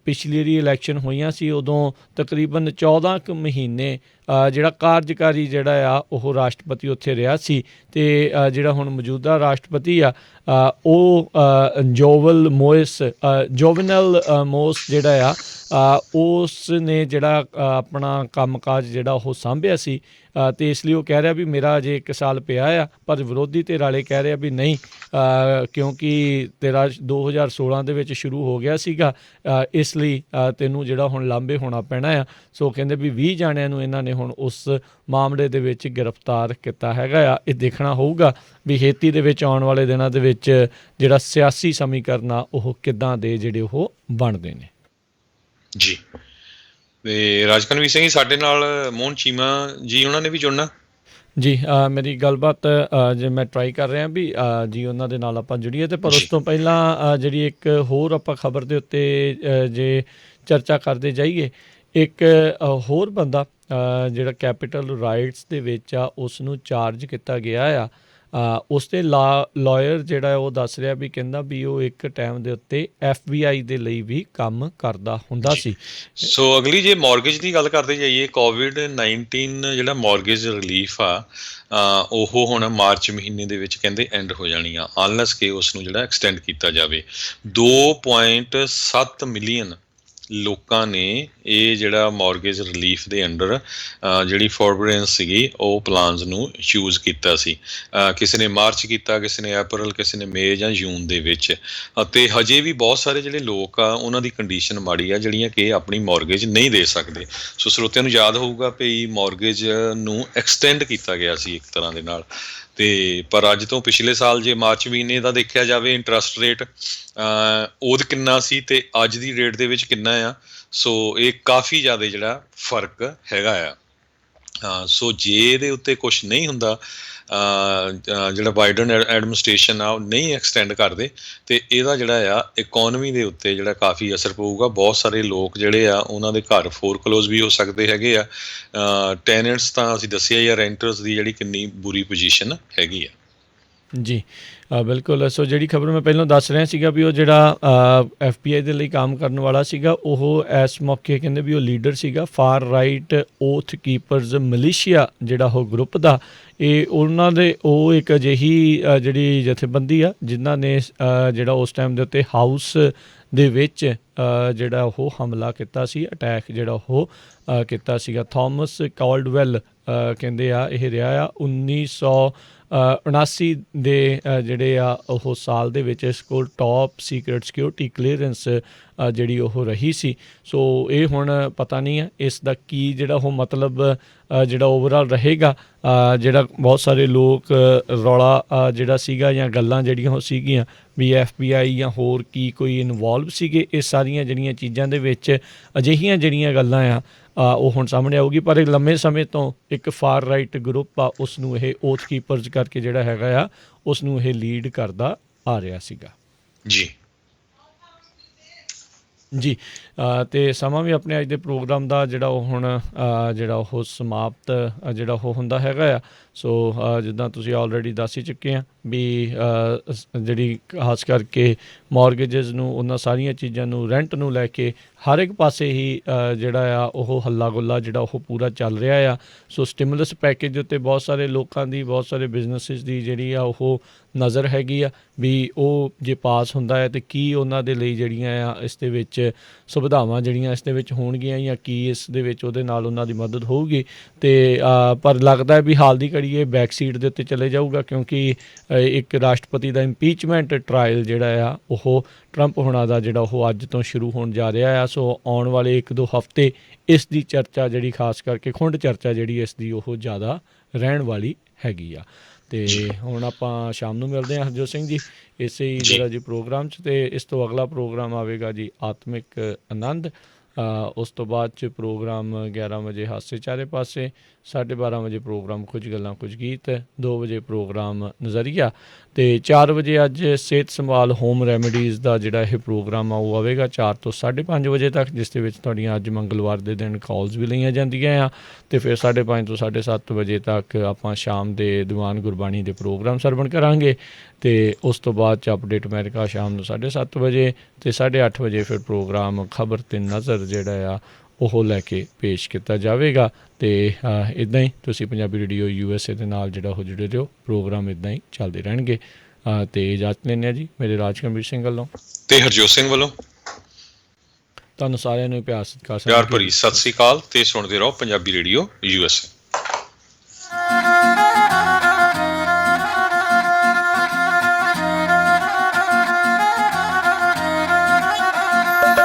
ਪਿਛਲੀ ਵਾਰੀ ਇਲੈਕਸ਼ਨ ਹੋਈਆਂ ਸੀ ਉਦੋਂ ਤਕਰੀਬਨ 14 ਕੁ ਮਹੀਨੇ ਜਿਹੜਾ ਕਾਰਜਕਾਰੀ ਜਿਹੜਾ ਆ ਉਹ ਰਾਸ਼ਟਰਪਤੀ ਉੱਥੇ ਰਿਹਾ ਸੀ ਅਤੇ ਜਿਹੜਾ ਹੁਣ ਮੌਜੂਦਾ ਰਾਸ਼ਟਰਪਤੀ ਆ ਉਹ ਜੋਵਨਲ ਮੋਸ ਜਿਹੜਾ ਆ ਉਸ ਨੇ ਜਿਹੜਾ ਆਪਣਾ ਕੰਮਕਾਜ ਜਿਹੜਾ ਉਹ ਸਾਂਭਿਆ ਸੀ ਅਤੇ ਇਸ ਲਈ ਉਹ ਕਹਿ ਰਿਹਾ ਵੀ ਮੇਰਾ ਅਜੇ 1 ਸਾਲ ਪਿਆ ਆ। ਪਰ ਵਿਰੋਧੀ ਧਿਰ ਵਾਲੇ ਕਹਿ ਰਿਹਾ ਵੀ ਨਹੀਂ, ਕਿਉਂਕਿ ਤੇਰਾ 2016 ਦੇ ਵਿੱਚ ਸ਼ੁਰੂ ਹੋ ਗਿਆ ਸੀਗਾ, ਇਸ ਲਈ ਤੈਨੂੰ ਜਿਹੜਾ ਹੁਣ ਲਾਂਭੇ ਹੋਣਾ ਪੈਣਾ ਆ। ਸੋ ਕਹਿੰਦੇ ਵੀ 20 ਜਾਣਿਆਂ ਨੂੰ ਇਹਨਾਂ ਨੇ ਹੁਣ ਉਸ ਮਾਮਲੇ ਦੇ ਵਿੱਚ ਗ੍ਰਿਫਤਾਰ ਕੀਤਾ ਹੈਗਾ ਆ। ਇਹ ਦੇਖਣਾ ਹੋਊਗਾ ਵੀ ਹੇਤੀ ਦੇ ਵਿੱਚ ਆਉਣ ਵਾਲੇ ਦਿਨਾਂ ਦੇ ਵਿੱਚ ਜਿਹੜਾ ਸਿਆਸੀ ਸਮੀਕਰਨ ਆ ਉਹ ਕਿੱਦਾਂ ਦੇ ਜਿਹੜੇ ਉਹ ਬਣਦੇ ਨੇ। ਜੀ, ਤੇ ਰਾਜਕਨਵੀਰ ਸਿੰਘ ਜੀ ਸਾਡੇ ਨਾਲ ਮੋਹਨ ਚੀਮਾ ਜੀ ਉਹਨਾਂ ਨੇ ਵੀ ਜੁੜਨਾ ਜੀ। ਮੇਰੀ ਗੱਲਬਾਤ ਜੇ ਮੈਂ ਟਰਾਈ ਕਰ ਰਿਹਾ ਵੀ ਜੀ ਉਹਨਾਂ ਦੇ ਨਾਲ ਆਪਾਂ ਜੁੜੀਏ, ਅਤੇ ਪਰ ਉਸ ਤੋਂ ਪਹਿਲਾਂ ਜਿਹੜੀ ਇੱਕ ਹੋਰ ਆਪਾਂ ਖਬਰ ਦੇ ਉੱਤੇ ਜੇ ਚਰਚਾ ਕਰਦੇ ਜਾਈਏ, ਇੱਕ ਹੋਰ ਬੰਦਾ ਜਿਹੜਾ ਕੈਪੀਟਲ ਰਾਈਟਸ ਦੇ ਵਿੱਚ ਆ ਉਸ ਨੂੰ ਚਾਰਜ ਕੀਤਾ ਗਿਆ ਆ। ਉਸ ਦੇ ਲਾਇਰ ਜਿਹੜਾ ਉਹ ਦੱਸ ਰਿਹਾ ਵੀ ਕਹਿੰਦਾ ਵੀ ਉਹ ਇੱਕ ਟਾਈਮ ਦੇ ਉੱਤੇ FBI ਦੇ ਲਈ ਵੀ ਕੰਮ ਕਰਦਾ ਹੁੰਦਾ ਸੀ। ਸੋ ਅਗਲੀ ਜੇ ਮੌਰਗੇਜ ਦੀ ਗੱਲ ਕਰਦੇ ਜਾਈਏ, COVID-19 ਜਿਹੜਾ ਮੌਰਗੇਜ ਰਿਲੀਫ ਆ ਉਹ ਹੁਣ ਮਾਰਚ ਮਹੀਨੇ ਦੇ ਵਿੱਚ ਕਹਿੰਦੇ ਐਂਡ ਹੋ ਜਾਣੀ ਆ, ਅਨਲੈਸ ਕਿ ਉਸ ਨੂੰ ਜਿਹੜਾ ਐਕਸਟੈਂਡ ਕੀਤਾ ਜਾਵੇ। 2.7 ਮਿਲੀਅਨ ਲੋਕਾਂ ਨੇ ਇਹ ਜਿਹੜਾ ਮੌਰਗੇਜ ਰਿਲੀਫ ਦੇ ਅੰਡਰ ਜਿਹੜੀ ਫੋਰਬੀਅਰੈਂਸ ਸੀਗੀ ਉਹ ਪਲਾਨਸ ਨੂੰ ਚੂਜ਼ ਕੀਤਾ ਸੀ। ਕਿਸੇ ਨੇ ਮਾਰਚ ਕੀਤਾ, ਕਿਸੇ ਨੇ ਅਪ੍ਰੈਲ, ਕਿਸੇ ਨੇ ਮਈ ਜਾਂ ਜੂਨ ਦੇ ਵਿੱਚ। ਅਤੇ ਹਜੇ ਵੀ ਬਹੁਤ ਸਾਰੇ ਜਿਹੜੇ ਲੋਕ ਆ ਉਹਨਾਂ ਦੀ ਕੰਡੀਸ਼ਨ ਮਾੜੀ ਆ ਜਿਹੜੀਆਂ ਕਿ ਆਪਣੀ ਮੌਰਗੇਜ ਨਹੀਂ ਦੇ ਸਕਦੇ। ਸੋ ਸਰੋਤਿਆਂ ਨੂੰ ਯਾਦ ਹੋਊਗਾ ਵੀ ਮੌਰਗੇਜ ਨੂੰ ਐਕਸਟੈਂਡ ਕੀਤਾ ਗਿਆ ਸੀ ਇੱਕ ਤਰ੍ਹਾਂ ਦੇ ਨਾਲ। ਅਤੇ ਪਰ ਅੱਜ ਤੋਂ ਪਿਛਲੇ ਸਾਲ ਜੇ ਮਾਰਚ ਮਹੀਨੇ ਦਾ ਦੇਖਿਆ ਜਾਵੇ ਇੰਟਰਸਟ ਰੇਟ ਉਦੋਂ ਕਿੰਨਾ ਸੀ ਅਤੇ ਅੱਜ ਦੀ ਰੇਟ ਦੇ ਵਿੱਚ ਕਿੰਨਾ ਆ। ਸੋ ਇਹ ਕਾਫੀ ਜ਼ਿਆਦਾ ਜਿਹੜਾ ਫਰਕ ਹੈਗਾ ਆ। ਸੋ ਜੇ ਇਹਦੇ ਉੱਤੇ ਕੁਛ ਨਹੀਂ ਹੁੰਦਾ, ਜਿਹੜਾ ਬਾਈਡਨ ਐਡਮਿਨਿਸਟ੍ਰੇਸ਼ਨ ਆ ਉਹ ਨਹੀਂ ਐਕਸਟੈਂਡ ਕਰਦੇ, ਅਤੇ ਇਹਦਾ ਜਿਹੜਾ ਆ ਇਕੋਨਮੀ ਦੇ ਉੱਤੇ ਜਿਹੜਾ ਕਾਫੀ ਅਸਰ ਪਊਗਾ। ਬਹੁਤ ਸਾਰੇ ਲੋਕ ਜਿਹੜੇ ਆ ਉਹਨਾਂ ਦੇ ਘਰ ਫੋਰਕਲੋਜ਼ ਵੀ ਹੋ ਸਕਦੇ ਹੈਗੇ ਆ। ਟੈਨੈਂਟਸ ਤਾਂ ਅਸੀਂ ਦੱਸਿਆ ਜਾਂ ਰੈਂਟਰਸ ਦੀ ਜਿਹੜੀ ਕਿੰਨੀ ਬੁਰੀ ਪੋਜੀਸ਼ਨ ਹੈਗੀ ਆ। ਜੀ ਬਿਲਕੁਲ। ਸੋ ਜਿਹੜੀ ਖਬਰ ਮੈਂ ਪਹਿਲਾਂ ਦੱਸ ਰਿਹਾ ਸੀਗਾ ਵੀ ਉਹ ਜਿਹੜਾ FBI ਦੇ ਲਈ ਕੰਮ ਕਰਨ ਵਾਲਾ ਸੀਗਾ ਉਹ ਇਸ ਮੌਕੇ ਕਹਿੰਦੇ ਵੀ ਉਹ ਲੀਡਰ ਸੀਗਾ for right oath keepers Malaysia ਜਿਹੜਾ ਉਹ ਗਰੁੱਪ ਦਾ। ਇਹ ਉਹਨਾਂ ਦੇ ਉਹ ਇੱਕ ਅਜਿਹੀ ਜਿਹੜੀ ਜਥੇਬੰਦੀ ਆ ਜਿਨ੍ਹਾਂ ਨੇ ਜਿਹੜਾ ਉਸ ਟਾਈਮ ਦੇ ਉੱਤੇ ਹਾਊਸ ਦੇ ਵਿੱਚ ਜਿਹੜਾ ਉਹ ਹਮਲਾ ਕੀਤਾ ਸੀ, ਅਟੈਕ ਜਿਹੜਾ ਉਹ ਕੀਤਾ ਸੀਗਾ। ਥੋਮਸ ਕਾਲਡਵੈਲ ਕਹਿੰਦੇ ਆ ਇਹ ਰਿਹਾ ਆ 1979 ਦੇ ਜਿਹੜੇ ਆ ਉਹ ਸਾਲ ਦੇ ਵਿੱਚ ਇਸ ਕੋਲ ਟੌਪ ਸੀਕਰਟ ਸਿਕਿਉਰਿਟੀ ਕਲੀਅਰੈਂਸ ਜਿਹੜੀ ਉਹ ਰਹੀ ਸੀ। ਸੋ ਇਹ ਹੁਣ ਪਤਾ ਨਹੀਂ ਹੈ ਇਸ ਦਾ ਕੀ ਜਿਹੜਾ ਉਹ ਮਤਲਬ ਜਿਹੜਾ ਓਵਰਆਲ ਰਹੇਗਾ। ਜਿਹੜਾ ਬਹੁਤ ਸਾਰੇ ਲੋਕ ਰੌਲਾ ਜਿਹੜਾ ਸੀਗਾ ਜਾਂ ਗੱਲਾਂ ਜਿਹੜੀਆਂ ਉਹ ਸੀਗੀਆਂ ਵੀ FBI ਜਾਂ ਹੋਰ ਕੀ ਕੋਈ ਇਨਵੋਲਵ ਸੀਗੇ ਇਹ ਸਾਰੀਆਂ ਜਿਹੜੀਆਂ ਚੀਜ਼ਾਂ ਦੇ ਵਿੱਚ, ਅਜਿਹੀਆਂ ਜਿਹੜੀਆਂ ਗੱਲਾਂ ਆ ਉਹ ਹੁਣ ਸਾਹਮਣੇ ਆਊਗੀ। ਪਰ ਇਹ ਲੰਮੇ ਸਮੇਂ ਤੋਂ ਇੱਕ ਫਾਰ ਰਾਈਟ ਗਰੁੱਪ ਆ ਉਸ ਨੂੰ ਇਹ ਓਥ ਕੀਪਰਸ ਕਰਕੇ ਜਿਹੜਾ ਹੈਗਾ ਆ ਉਸ ਨੂੰ ਇਹ ਲੀਡ ਕਰਦਾ ਆ ਰਿਹਾ ਸੀਗਾ। ਜੀ ਜੀ ਅਤੇ ਸਮਾਂ ਵੀ ਆਪਣੇ ਅੱਜ ਦੇ ਪ੍ਰੋਗਰਾਮ ਦਾ ਜਿਹੜਾ ਉਹ ਹੁਣ ਜਿਹੜਾ ਉਹ ਸਮਾਪਤ ਜਿਹੜਾ ਉਹ ਹੁੰਦਾ ਹੈਗਾ ਆ। ਸੋ ਜਿੱਦਾਂ ਤੁਸੀਂ ਆਲਰੇਡੀ ਦੱਸ ਹੀ ਚੁੱਕੇ ਆ ਵੀ ਜਿਹੜੀ ਖਾਸ ਕਰਕੇ ਮੌਰਗੇਜਸ ਨੂੰ ਉਹਨਾਂ ਸਾਰੀਆਂ ਚੀਜ਼ਾਂ ਨੂੰ ਰੈਂਟ ਨੂੰ ਲੈ ਕੇ ਹਰ ਇੱਕ ਪਾਸੇ ਹੀ ਜਿਹੜਾ ਆ ਉਹ ਹੱਲਾ ਗੁੱਲਾ ਜਿਹੜਾ ਉਹ ਪੂਰਾ ਚੱਲ ਰਿਹਾ ਆ। ਸੋ ਸਟਿਮੂਲਸ ਪੈਕੇਜ ਉੱਤੇ ਬਹੁਤ ਸਾਰੇ ਲੋਕਾਂ ਦੀ, ਬਹੁਤ ਸਾਰੇ ਬਿਜ਼ਨਸਿਸ ਦੀ ਜਿਹੜੀ ਆ ਉਹ ਨਜ਼ਰ ਹੈਗੀ ਆ ਵੀ ਉਹ ਜੇ ਪਾਸ ਹੁੰਦਾ ਹੈ ਤਾਂ ਕੀ ਉਹਨਾਂ ਦੇ ਲਈ ਜਿਹੜੀਆਂ ਆ ਇਸ ਦੇ ਵਿੱਚ ਸੁਵਿਧਾਵਾਂ ਜਿਹੜੀਆਂ ਇਸ ਦੇ ਵਿੱਚ ਹੋਣਗੀਆਂ ਜਾਂ ਕੀ ਇਸ ਦੇ ਵਿੱਚ ਉਹਦੇ ਨਾਲ ਉਹਨਾਂ ਦੀ ਮਦਦ ਹੋਊਗੀ। ਅਤੇ ਪਰ ਲੱਗਦਾ ਵੀ ਹਾਲ ਦੀ ਘੜੀ ਇਹ ਬੈਕ ਸੀਟ ਦੇ ਉੱਤੇ ਚਲੇ ਜਾਊਗਾ, ਕਿਉਂਕਿ ਇੱਕ ਰਾਸ਼ਟਰਪਤੀ ਦਾ ਇੰਪੀਚਮੈਂਟ ਟਰਾਇਲ ਜਿਹੜਾ ਆ ਉਹ ਟਰੰਪ ਹੋਣਾ ਦਾ ਜਿਹੜਾ ਉਹ ਅੱਜ ਤੋਂ ਸ਼ੁਰੂ ਹੋਣ ਜਾ ਰਿਹਾ ਆ। ਸੋ ਆਉਣ ਵਾਲੇ 1-2 ਹਫ਼ਤੇ ਇਸ ਦੀ ਚਰਚਾ ਜਿਹੜੀ ਖਾਸ ਕਰਕੇ ਖੁੰਡ ਚਰਚਾ ਜਿਹੜੀ ਇਸ ਦੀ ਉਹ ਜ਼ਿਆਦਾ ਰਹਿਣ ਵਾਲੀ ਹੈਗੀ ਆ। ਅਤੇ ਹੁਣ ਆਪਾਂ ਸ਼ਾਮ ਨੂੰ ਮਿਲਦੇ ਹਾਂ ਹਰਜੋਤ ਸਿੰਘ ਜੀ ਇਸੇ ਹੀ ਜਿਹੜਾ ਜੀ ਪ੍ਰੋਗਰਾਮ 'ਚ, ਅਤੇ ਇਸ ਤੋਂ ਅਗਲਾ ਪ੍ਰੋਗਰਾਮ ਆਵੇਗਾ ਜੀ ਆਤਮਿਕ ਆਨੰਦ। ਉਸ ਤੋਂ ਬਾਅਦ 'ਚ ਪ੍ਰੋਗਰਾਮ 11 ਵਜੇ ਹਾਸੇ ਚਾਰੇ ਪਾਸੇ, 12:30 ਵਜੇ ਪ੍ਰੋਗਰਾਮ ਕੁਝ ਗੱਲਾਂ ਕੁਝ ਗੀਤ, 2 ਵਜੇ ਪ੍ਰੋਗਰਾਮ ਨਜ਼ਰੀਆ, ਅਤੇ 4 ਵਜੇ ਅੱਜ ਸਿਹਤ ਸੰਭਾਲ ਹੋਮ ਰੈਮੀਡੀਜ਼ ਦਾ ਜਿਹੜਾ ਇਹ ਪ੍ਰੋਗਰਾਮ ਆ ਉਹ ਆਵੇਗਾ 4 ਤੋਂ 5:30 ਵਜੇ ਤੱਕ, ਜਿਸ ਦੇ ਵਿੱਚ ਤੁਹਾਡੀਆਂ ਅੱਜ ਮੰਗਲਵਾਰ ਦੇ ਦਿਨ ਕਾਲਸ ਵੀ ਲਈਆਂ ਜਾਂਦੀਆਂ ਆ। ਅਤੇ ਫਿਰ 5:30 ਤੋਂ 7:30 ਵਜੇ ਤੱਕ ਆਪਾਂ ਸ਼ਾਮ ਦੇ ਦੀਵਾਨ ਗੁਰਬਾਣੀ ਦੇ ਪ੍ਰੋਗਰਾਮ ਸਰਵਣ ਕਰਾਂਗੇ। ਅਤੇ ਉਸ ਤੋਂ ਬਾਅਦ 'ਚ ਅਪਡੇਟ ਅਮਰੀਕਾ ਸ਼ਾਮ ਨੂੰ 7:30 ਵਜੇ, ਅਤੇ 8:30 ਵਜੇ ਫਿਰ ਪ੍ਰੋਗਰਾਮ ਖਬਰ ਤੇ ਨਜ਼ਰ ਜਿਹੜਾ ਆ ਉਹ ਲੈ ਕੇ ਪੇਸ਼ ਕੀਤਾ ਜਾਵੇਗਾ। ਅਤੇ ਇੱਦਾਂ ਹੀ ਤੁਸੀਂ ਪੰਜਾਬੀ ਰੇਡੀਓ USA ਦੇ ਨਾਲ ਜਿਹੜਾ ਉਹ ਜੁੜੇ ਰਹੋ, ਪ੍ਰੋਗਰਾਮ ਇੱਦਾਂ ਹੀ ਚੱਲਦੇ ਰਹਿਣਗੇ। ਅਤੇ ਇਜਾਜ਼ਤ ਲੈਂਦੇ ਹਾਂ ਜੀ ਮੇਰੇ ਰਾਜਕੰਬੀਰ ਸਿੰਘ ਵੱਲੋਂ ਤੇ ਹਰਜੋਤ ਸਿੰਘ ਵੱਲੋਂ। ਤੁਹਾਨੂੰ ਸਾਰਿਆਂ ਨੂੰ ਪਿਆਰ ਸਤਿਕਾਰ ਪਿਆਰ ਭਰੀ ਸਤਿ ਸ੍ਰੀ ਅਕਾਲ, ਤੇ ਸੁਣਦੇ ਰਹੋ ਪੰਜਾਬੀ ਰੇਡੀਓ USA।